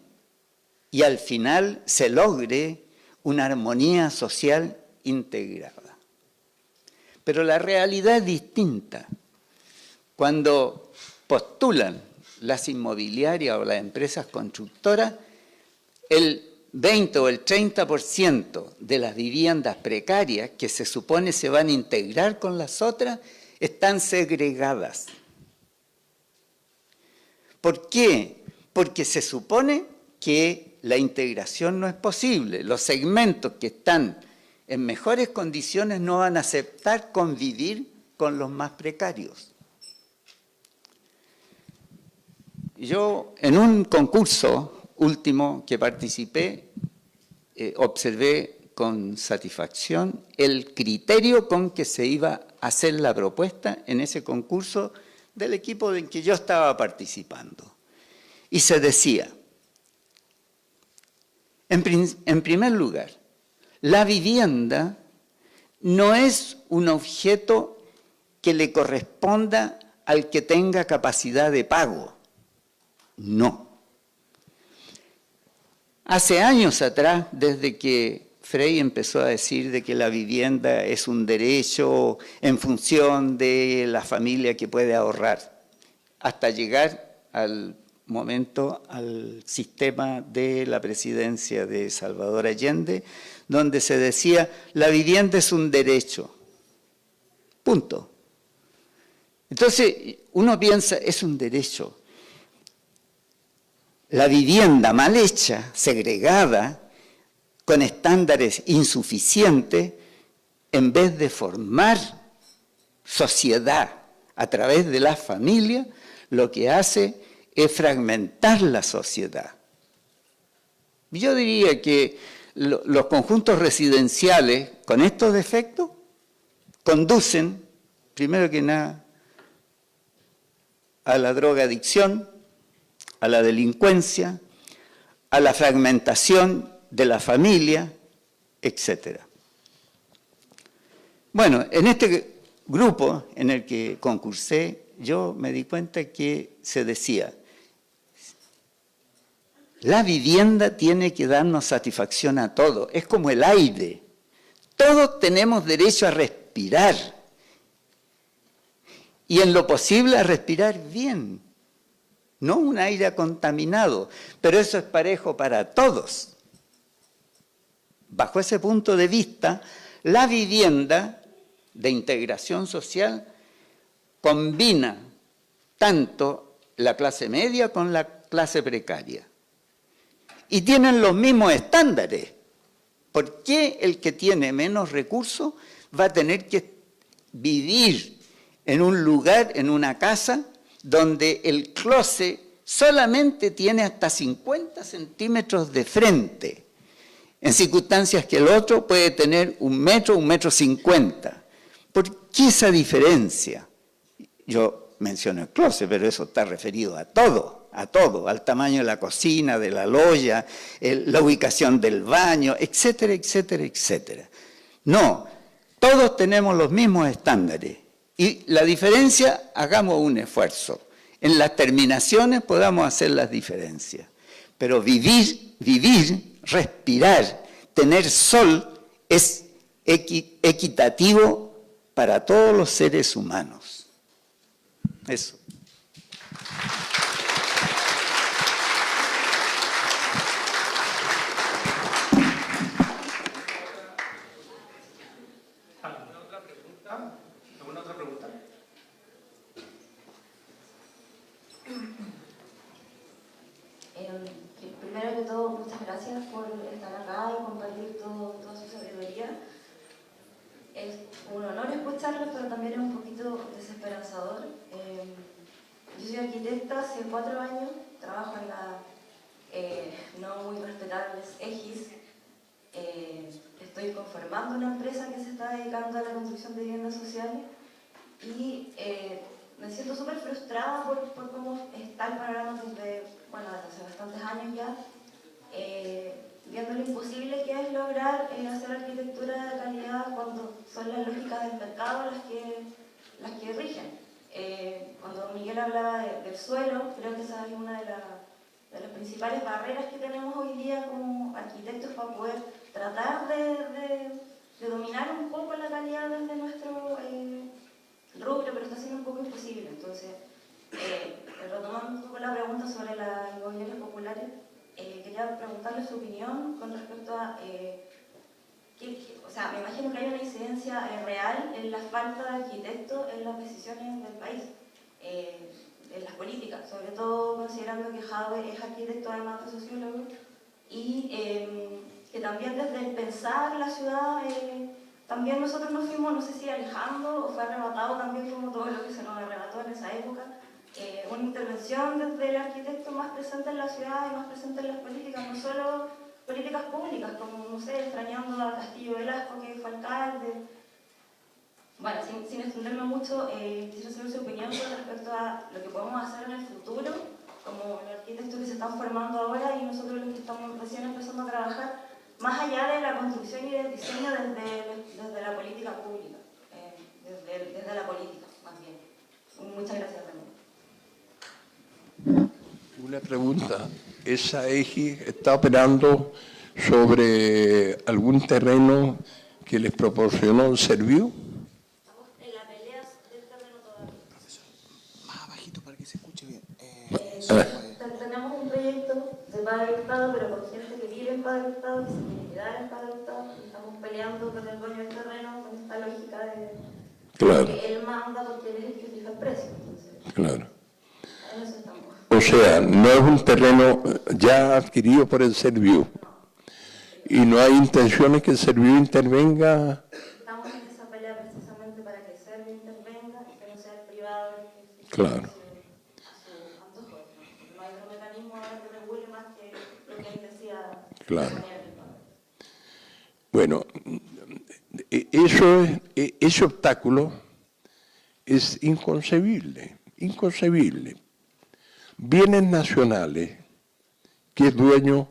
y al final se logre una armonía social integrada. Pero la realidad es distinta. Cuando postulan las inmobiliarias o las empresas constructoras, el 20 o el 30% de las viviendas precarias que se supone se van a integrar con las otras están segregadas. ¿Por qué? Porque se supone que la integración no es posible. Los segmentos que están en mejores condiciones no van a aceptar convivir con los más precarios. Yo, en un concurso último que participé, observé con satisfacción el criterio con que se iba a hacer la propuesta en ese concurso del equipo en que yo estaba participando. Y se decía, en primer lugar, la vivienda no es un objeto que le corresponda al que tenga capacidad de pago. No. Hace años atrás, desde que Frey empezó a decir de que la vivienda es un derecho en función de la familia que puede ahorrar, hasta llegar al momento al sistema de la presidencia de Salvador Allende, donde se decía la vivienda es un derecho. Punto. Entonces, uno piensa, es un derecho. La vivienda mal hecha, segregada, con estándares insuficientes, en vez de formar sociedad a través de la familia, lo que hace es fragmentar la sociedad. Yo diría que los conjuntos residenciales con estos defectos conducen, primero que nada, a la drogadicción, a la delincuencia, a la fragmentación de la familia, etc. Bueno, en este grupo en el que concursé, yo me di cuenta que se decía, La vivienda tiene que darnos satisfacción a todos. Es como el aire. Todos tenemos derecho a respirar. Y en lo posible a respirar bien. No un aire contaminado. Pero eso es parejo para todos. Bajo ese punto de vista, la vivienda de integración social combina tanto la clase media con la clase precaria. Y tienen los mismos estándares. ¿Por qué el que tiene menos recursos va a tener que vivir en un lugar, en una casa, donde el closet solamente tiene hasta 50 centímetros de frente, en circunstancias que el otro puede tener 1 metro, 1,50 metros? ¿Por qué esa diferencia? Yo menciono el closet, pero eso está referido a todo, al tamaño de la cocina, de la lolla, la ubicación del baño, etcétera, etcétera, etcétera. No, todos tenemos los mismos estándares y la diferencia, hagamos un esfuerzo. En las terminaciones podamos hacer las diferencias, pero vivir, respirar, tener sol es equitativo para todos los seres humanos. Eso. ¿Alguna otra pregunta? Primero que todo, muchas gracias por estar acá y compartir toda su sabiduría. Es un honor escucharlo, pero también es un poquito desesperanzador. Yo soy arquitecta hace 4 años, trabajo en la no muy respetables EGIS. Estoy conformando una empresa que se está dedicando a la construcción de viviendas sociales y me siento súper frustrada por cómo está el panorama desde hace bastantes años ya, viendo lo imposible que es lograr hacer arquitectura de calidad cuando son las lógicas del mercado las que rigen. Cuando Miguel hablaba del suelo, creo que esa es una de las principales barreras que tenemos hoy día como arquitectos para poder tratar de dominar un poco la calidad desde nuestro rubro, pero está siendo un poco imposible. Entonces, retomando un poco la pregunta sobre las inmobiliarias populares, quería preguntarle su opinión con respecto a o sea, me imagino que hay una incidencia real en la falta de arquitectos en las decisiones del país, en las políticas, sobre todo considerando que Jadwe es arquitecto además de sociólogo, y que también desde el pensar la ciudad, también nosotros nos fuimos, no sé si alejando o fue arrebatado también como todo lo que se nos arrebató en esa época, una intervención desde el arquitecto más presente en la ciudad y más presente en las políticas, no solo políticas públicas, como, no sé, extrañando a Castillo Velasco, que fue alcalde. Bueno, sin extenderme mucho, quisiera saber su opinión con respecto a lo que podemos hacer en el futuro, como los arquitectos que se están formando ahora y nosotros los que estamos recién empezando a trabajar, más allá de la construcción y del diseño desde la política pública, desde la política, más bien. Muchas gracias, Ramón. Una pregunta. ¿Esa EGI está operando sobre algún terreno que les proporcionó el Serviu? Estamos en la pelea del terreno todavía. Más abajito para que se escuche bien. Tenemos un proyecto de Padre Hurtado, pero con gente que vive en Padre Hurtado, que se quiere quedar en Padre Hurtado, y estamos peleando con el dueño del terreno con esta lógica de que él manda porque él es el que fija el precio. Entonces, claro. En eso estamos. O sea, no es un terreno ya adquirido por el Serviu. Y no hay intenciones que el Serviu intervenga. Estamos en esa pelea precisamente para que el Serviu intervenga y que no sea el privado el que Claro. a su antojo. No hay otro mecanismo que regule más que lo que él decía. Claro. Poner el pago. Bueno, ese obstáculo es inconcebible, inconcebible. Bienes nacionales, que es dueño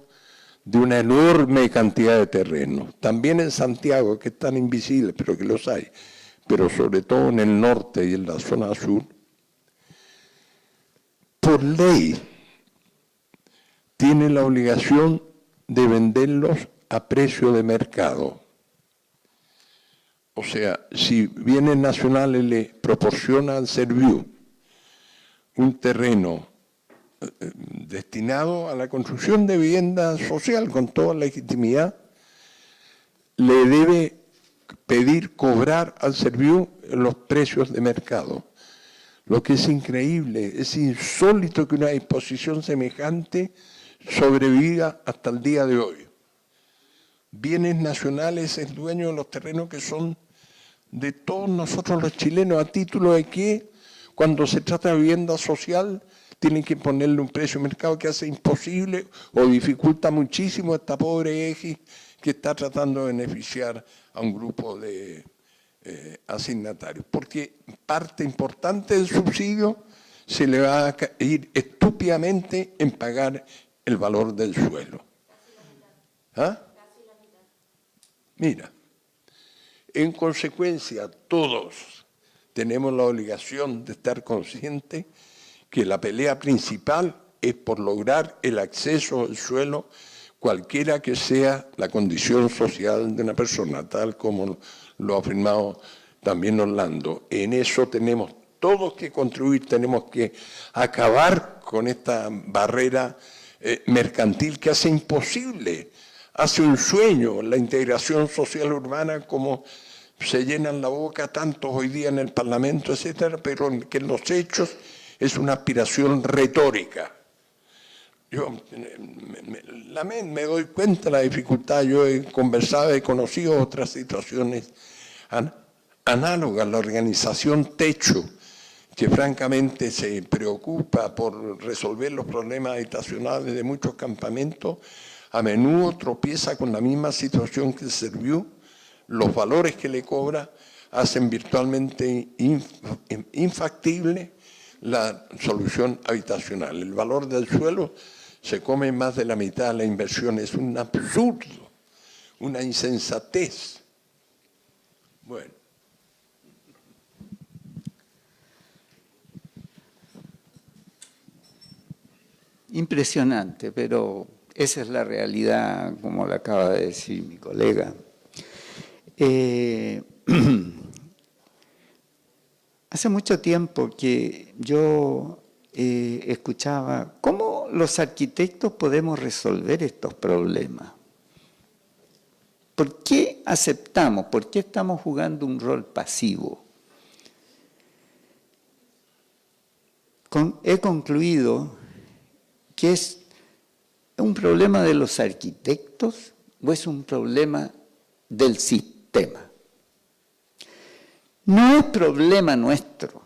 de una enorme cantidad de terrenos, también en Santiago, que están invisibles, pero que los hay, pero sobre todo en el norte y en la zona sur, por ley tiene la obligación de venderlos a precio de mercado. O sea, si bienes nacionales le proporciona al Serviu un terreno destinado a la construcción de vivienda social con toda legitimidad, le debe pedir cobrar al Serviu los precios de mercado. Lo que es increíble, es insólito que una disposición semejante sobreviva hasta el día de hoy. Bienes nacionales es dueño de los terrenos que son de todos nosotros los chilenos, a título de que cuando se trata de vivienda social tienen que ponerle un precio de mercado que hace imposible o dificulta muchísimo a esta pobre EGI que está tratando de beneficiar a un grupo de asignatarios. Porque parte importante del subsidio se le va a ir estúpidamente en pagar el valor del suelo. ¿Ah? Mira, en consecuencia todos tenemos la obligación de estar conscientes que la pelea principal es por lograr el acceso al suelo, cualquiera que sea la condición social de una persona, tal como lo ha afirmado también Orlando. En eso tenemos todos que contribuir, tenemos que acabar con esta barrera mercantil que hace imposible, hace un sueño la integración social urbana, como se llenan la boca tantos hoy día en el Parlamento, etcétera, pero que en los hechos es una aspiración retórica. Yo me doy cuenta de la dificultad, yo he conversado, he conocido otras situaciones análogas, la organización Techo, que francamente se preocupa por resolver los problemas habitacionales de muchos campamentos, a menudo tropieza con la misma situación que el Serviu. Los valores que le cobra hacen virtualmente infactible la solución habitacional. El valor del suelo se come más de la mitad de la inversión. Es un absurdo, una insensatez. Bueno. Impresionante, pero esa es la realidad, como lo acaba de decir mi colega. Hace mucho tiempo que yo escuchaba cómo los arquitectos podemos resolver estos problemas. ¿Por qué aceptamos? ¿Por qué estamos jugando un rol pasivo? He concluido que es un problema de los arquitectos o es un problema del sistema. No es problema nuestro.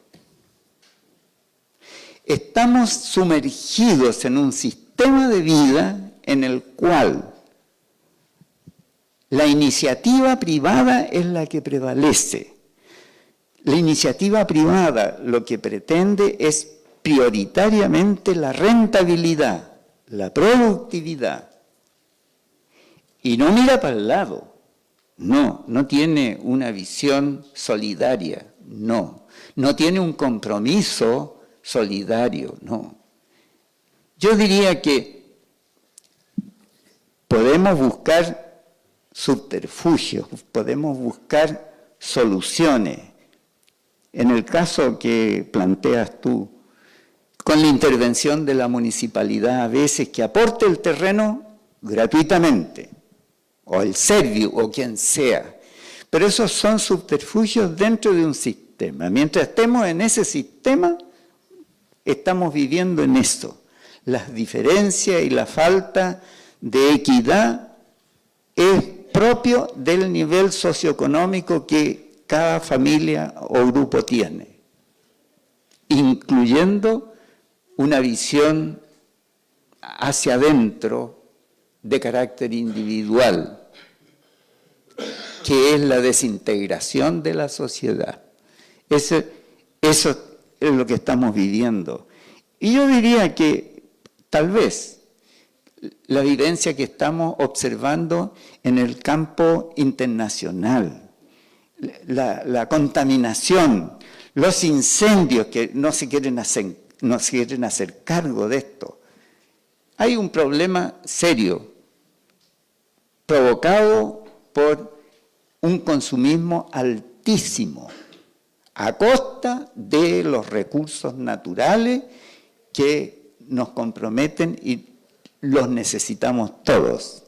Estamos sumergidos en un sistema de vida en el cual la iniciativa privada es la que prevalece. La iniciativa privada lo que pretende es prioritariamente la rentabilidad, la productividad, y no mira para el lado. No tiene una visión solidaria, no tiene un compromiso solidario, no. Yo diría que podemos buscar subterfugios, podemos buscar soluciones. En el caso que planteas tú, con la intervención de la municipalidad a veces que aporte el terreno gratuitamente, o el Serviu, o quien sea. Pero esos son subterfugios dentro de un sistema. Mientras estemos en ese sistema, estamos viviendo en eso. Las diferencias y la falta de equidad es propio del nivel socioeconómico que cada familia o grupo tiene, incluyendo una visión hacia adentro de carácter individual, que es la desintegración de la sociedad. Eso es lo que estamos viviendo. Y yo diría que tal vez la vivencia que estamos observando en el campo internacional, la contaminación, los incendios que no se quieren hacer cargo de esto, hay un problema serio provocado por un consumismo altísimo a costa de los recursos naturales que nos comprometen y los necesitamos todos.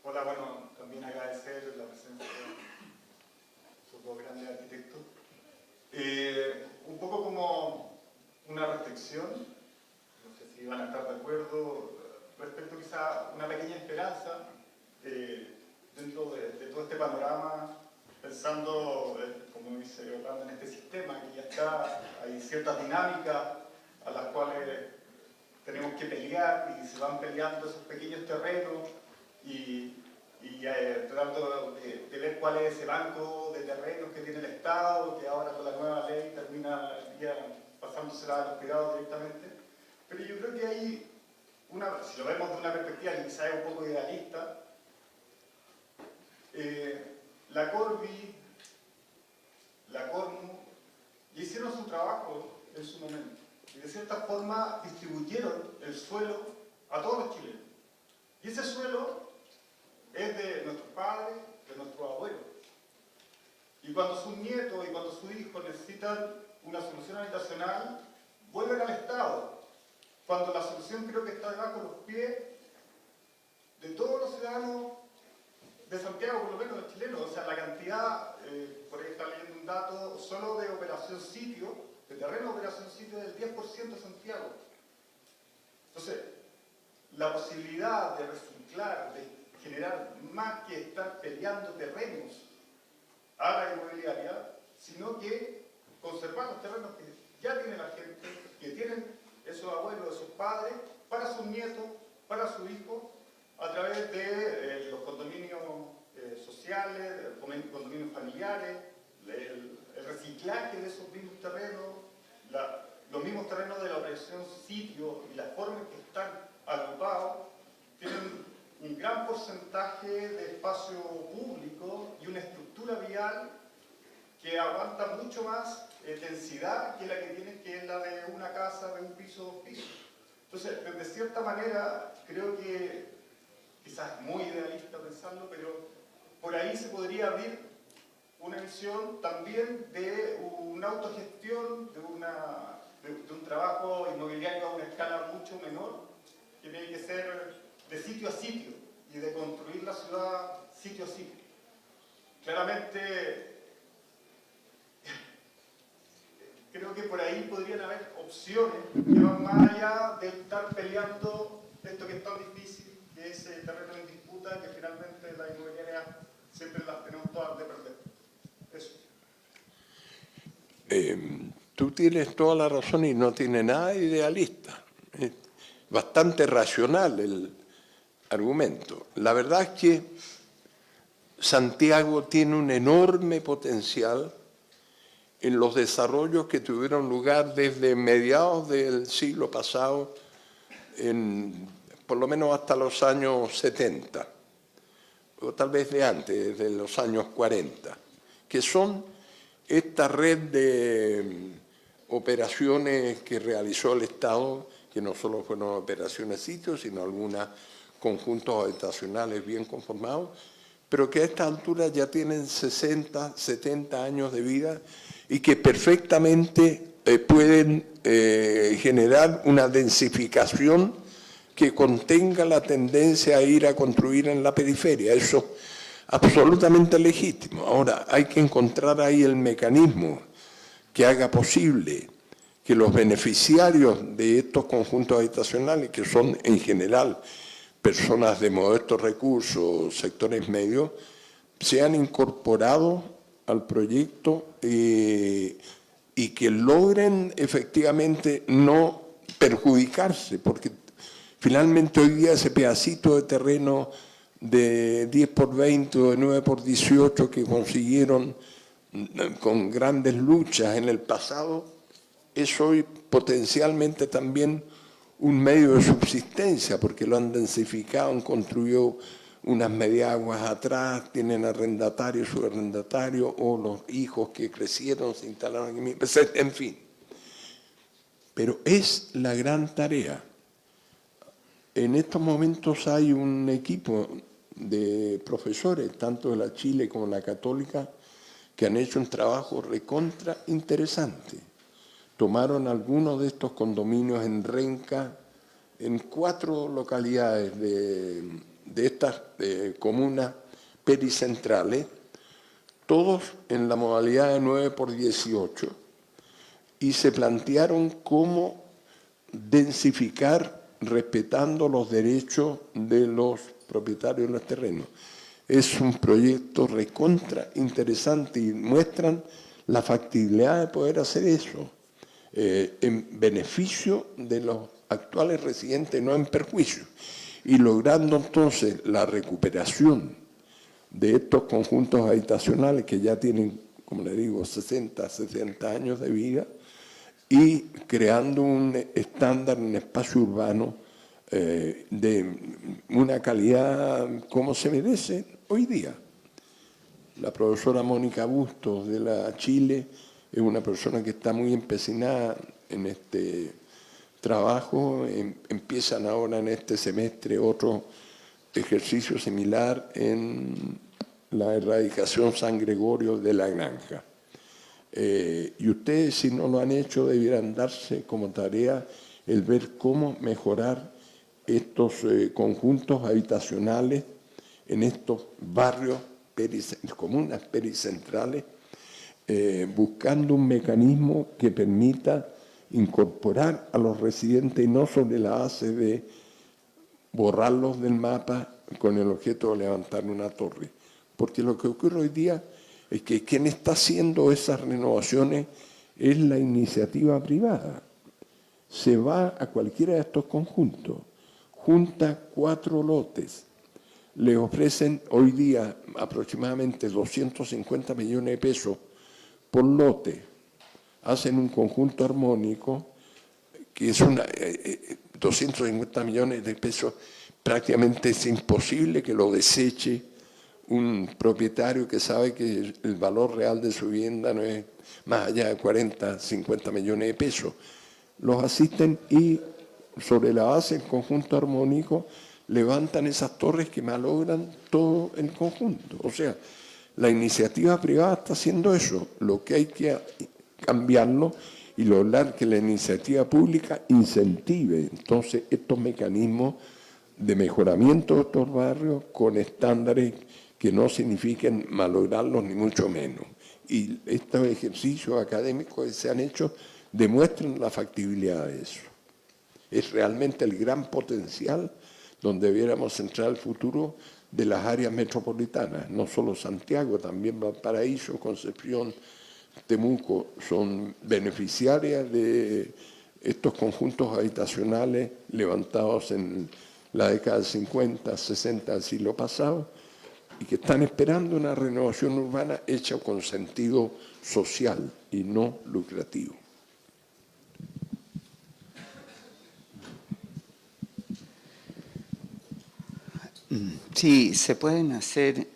Hola, bueno, también agradecer la presencia de sus dos grandes arquitectos. Un poco como una reflexión, no sé si van a estar de acuerdo, respecto quizá a una pequeña esperanza dentro de todo este panorama, pensando, como dice Orlando, en este sistema que ya está, hay ciertas dinámicas a las cuales tenemos que pelear y se van peleando esos pequeños terrenos y tratando de ver cuál es ese banco de terrenos que tiene el Estado, que ahora con la nueva ley termina pasándosela a los privados directamente. Pero yo creo que hay si lo vemos de una perspectiva que quizás es un poco idealista, la Corvi, la Cormu, ya hicieron su trabajo en su momento. Y de cierta forma distribuyeron el suelo a todos los chilenos. Y ese suelo es de nuestros padres, de nuestros abuelos. Y cuando sus nietos y cuando sus hijos necesitan una solución habitacional, vuelven al Estado. Cuando la solución creo que está debajo de los pies de todos los ciudadanos de Santiago, por lo menos los chilenos. O sea, la cantidad, por ahí está leyendo un dato, solo de operación sitio, de terreno de operación sitio del 10% de Santiago. Entonces, la posibilidad de reciclar, de generar más que estar peleando terrenos a la inmobiliaria, sino que conservar los terrenos que ya tiene la gente, que tienen esos abuelos, esos padres, para sus nietos, para sus hijos, a través de los condominios sociales, condominios familiares, el reciclaje de esos mismos terrenos, los mismos terrenos de la operación sitio y las formas que están agrupados, tienen un gran porcentaje de espacio público y una estructura vial que aguanta mucho más densidad que la que tiene, que es la de una casa de un piso, dos pisos. Entonces, de cierta manera, creo que, quizás muy idealista pensarlo, pero por ahí se podría abrir una visión también de una autogestión, de un trabajo inmobiliario a una escala mucho menor, que tiene que ser de sitio a sitio y de construir la ciudad sitio a sitio. Claramente, creo que por ahí podrían haber opciones que van más allá de estar peleando esto que es tan difícil, que es el terreno en disputa, que finalmente la inmobiliaria siempre las tenemos todas de perder. Eso. Tú tienes toda la razón y no tiene nada idealista. Es bastante racional el argumento. La verdad es que Santiago tiene un enorme potencial en los desarrollos que tuvieron lugar desde mediados del siglo pasado, por lo menos hasta los años 70, o tal vez de antes, desde los años 40, que son esta red de operaciones que realizó el Estado, que no solo fueron operaciones sitios, sino algunos conjuntos habitacionales bien conformados, pero que a esta altura ya tienen 60, 70 años de vida y que perfectamente pueden generar una densificación que contenga la tendencia a ir a construir en la periferia. Eso es absolutamente legítimo. Ahora, hay que encontrar ahí el mecanismo que haga posible que los beneficiarios de estos conjuntos habitacionales, que son en general personas de modestos recursos, sectores medios, sean incorporados al proyecto y que logren efectivamente no perjudicarse, porque finalmente hoy día ese pedacito de terreno de 10 por 20 o de 9 por 18 que consiguieron con grandes luchas en el pasado, es hoy potencialmente también un medio de subsistencia, porque lo han densificado, han construido unas mediaguas atrás, tienen arrendatario, subarrendatario, o los hijos que crecieron, se instalaron aquí mismo, en fin. Pero es la gran tarea. En estos momentos hay un equipo de profesores, tanto de la Chile como de la Católica, que han hecho un trabajo recontra interesante. Tomaron algunos de estos condominios en Renca, en 4 localidades de estas comunas pericentrales, todos en la modalidad de 9×18, y se plantearon cómo densificar respetando los derechos de los propietarios de los terrenos. Es un proyecto recontra interesante y muestran la factibilidad de poder hacer eso en beneficio de los actuales residentes, no en perjuicio, y logrando entonces la recuperación de estos conjuntos habitacionales que ya tienen, como le digo, 60, 70 años de vida, y creando un estándar en espacio urbano de una calidad como se merece hoy día. La profesora Mónica Bustos de la Chile es una persona que está muy empecinada en este trabajo. Empiezan ahora en este semestre otro ejercicio similar en la erradicación San Gregorio de la Granja. Y ustedes, si no lo han hecho, debieran darse como tarea el ver cómo mejorar estos conjuntos habitacionales en estos barrios, comunas pericentrales, buscando un mecanismo que permita incorporar a los residentes y no sobre la base de borrarlos del mapa con el objeto de levantar una torre. Porque lo que ocurre hoy día es que quien está haciendo esas renovaciones es la iniciativa privada. Se va a cualquiera de estos conjuntos, junta 4 lotes, le ofrecen hoy día aproximadamente 250 millones de pesos por lote, hacen un conjunto armónico que es 250 millones de pesos, prácticamente es imposible que lo deseche un propietario que sabe que el valor real de su vivienda no es más allá de 40, 50 millones de pesos. Los asisten y sobre la base del conjunto armónico levantan esas torres que malogran todo el conjunto. O sea, la iniciativa privada está haciendo eso. Lo que hay que cambiarlo y lograr que la iniciativa pública incentive entonces estos mecanismos de mejoramiento de estos barrios con estándares que no signifiquen malograrlos ni mucho menos. Y estos ejercicios académicos que se han hecho demuestran la factibilidad de eso. Es realmente el gran potencial donde debiéramos centrar el futuro de las áreas metropolitanas. No solo Santiago, también Valparaíso, Concepción, Temuco son beneficiarias de estos conjuntos habitacionales levantados en la década del 50, 60 del siglo pasado y que están esperando una renovación urbana hecha con sentido social y no lucrativo. Sí, se pueden hacer,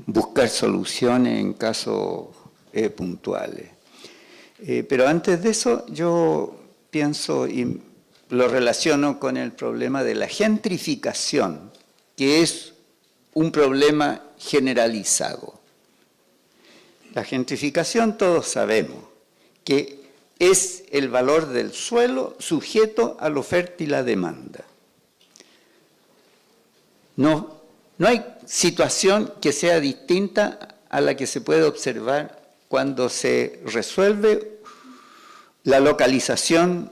buscar soluciones en casos puntuales. Pero antes de eso, yo pienso y lo relaciono con el problema de la gentrificación, que es un problema generalizado. La gentrificación, todos sabemos, que es el valor del suelo sujeto a la oferta y la demanda. No hay situación que sea distinta a la que se puede observar cuando se resuelve la localización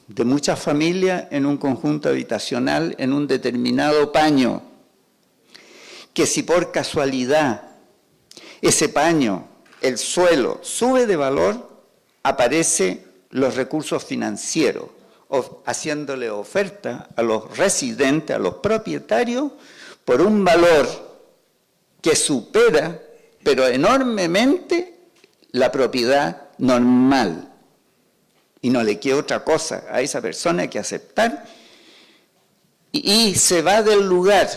de muchas familias en un conjunto habitacional en un determinado paño, que si por casualidad ese paño, el suelo, sube de valor, aparecen los recursos financieros, haciéndole oferta a los residentes, a los propietarios, por un valor que supera, pero enormemente, la propiedad normal. Y no le queda otra cosa a esa persona que aceptar, y se va del lugar.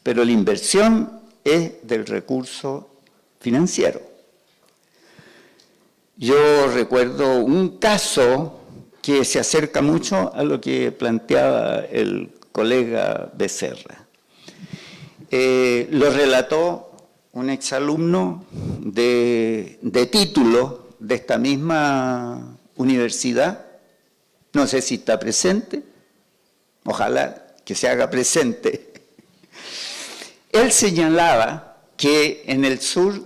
pero la inversión es del recurso financiero. Yo recuerdo un caso que se acerca mucho a lo que planteaba el colega Becerra. Lo relató un exalumno de título de esta misma universidad, no sé si está presente, ojalá que se haga presente. Él señalaba que en el sur,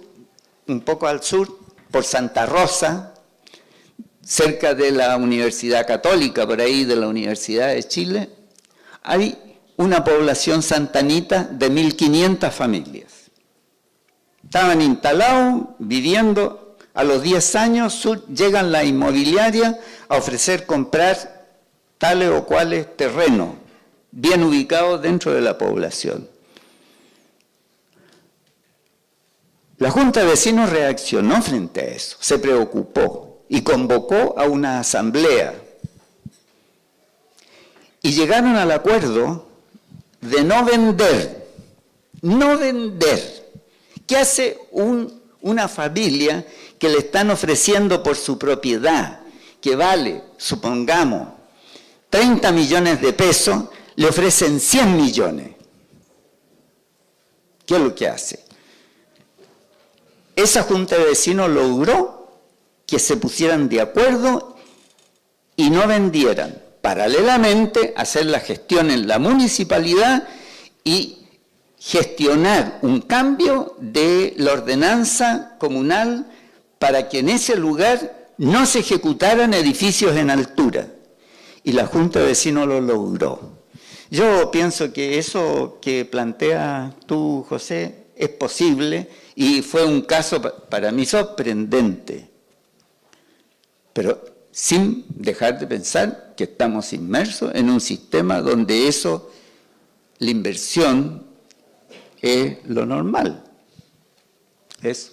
un poco al sur, por Santa Rosa, cerca de la Universidad Católica, por ahí de la Universidad de Chile, hay una población santanita de 1.500 familias. Estaban instalados, viviendo, a los 10 años llegan la inmobiliaria a ofrecer comprar tales o cuales terrenos, bien ubicados dentro de la población. La Junta de Vecinos reaccionó frente a eso, se preocupó y convocó a una asamblea. Y llegaron al acuerdo de no vender. No vender. ¿Qué hace una familia que le están ofreciendo por su propiedad, que vale, supongamos, 30 millones de pesos, le ofrecen 100 millones? ¿Qué es lo que hace? Esa Junta de Vecinos logró que se pusieran de acuerdo y no vendieran. Paralelamente, hacer la gestión en la municipalidad y gestionar un cambio de la ordenanza comunal para que en ese lugar no se ejecutaran edificios en altura. Y la Junta de Vecinos lo logró. Yo pienso que eso que planteas tú, José, es posible y fue un caso para mí sorprendente. Pero sin dejar de pensar que estamos inmersos en un sistema donde eso, la inversión, es lo normal. Eso.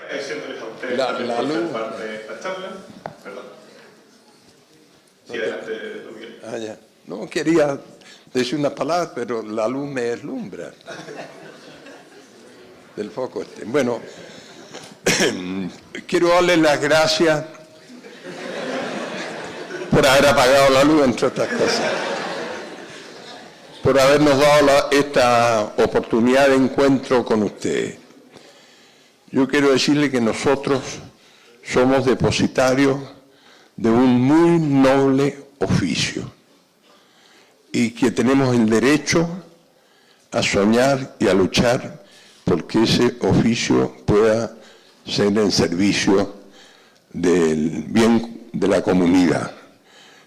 Agradeciéndoles a ustedes La también por ser luz. parte de esta charla. Perdón. Sí, adelante, Miguel. Ah, ya. No, quería decir unas palabras, pero la luz me deslumbra. Del foco este. Bueno, quiero darles las gracias por haber apagado la luz, entre otras cosas. Por habernos dado esta oportunidad de encuentro con ustedes. Yo quiero decirle que nosotros somos depositarios de un muy noble oficio y que tenemos el derecho a soñar y a luchar porque ese oficio pueda ser en servicio del bien de la comunidad.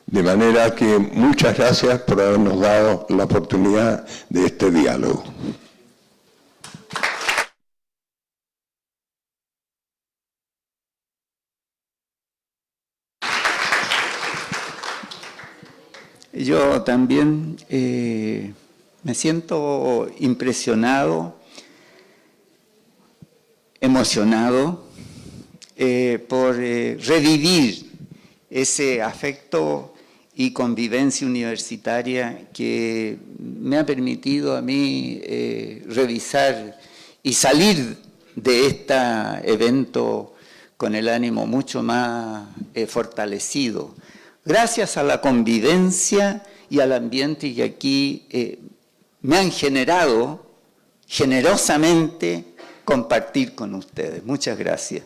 De manera que muchas gracias por habernos dado la oportunidad de este diálogo. Yo también me siento impresionado, emocionado por revivir ese afecto y convivencia universitaria que me ha permitido a mí revisar y salir de este evento con el ánimo mucho más fortalecido. Gracias a la convivencia y al ambiente que aquí me han generado generosamente compartir con ustedes. Muchas gracias.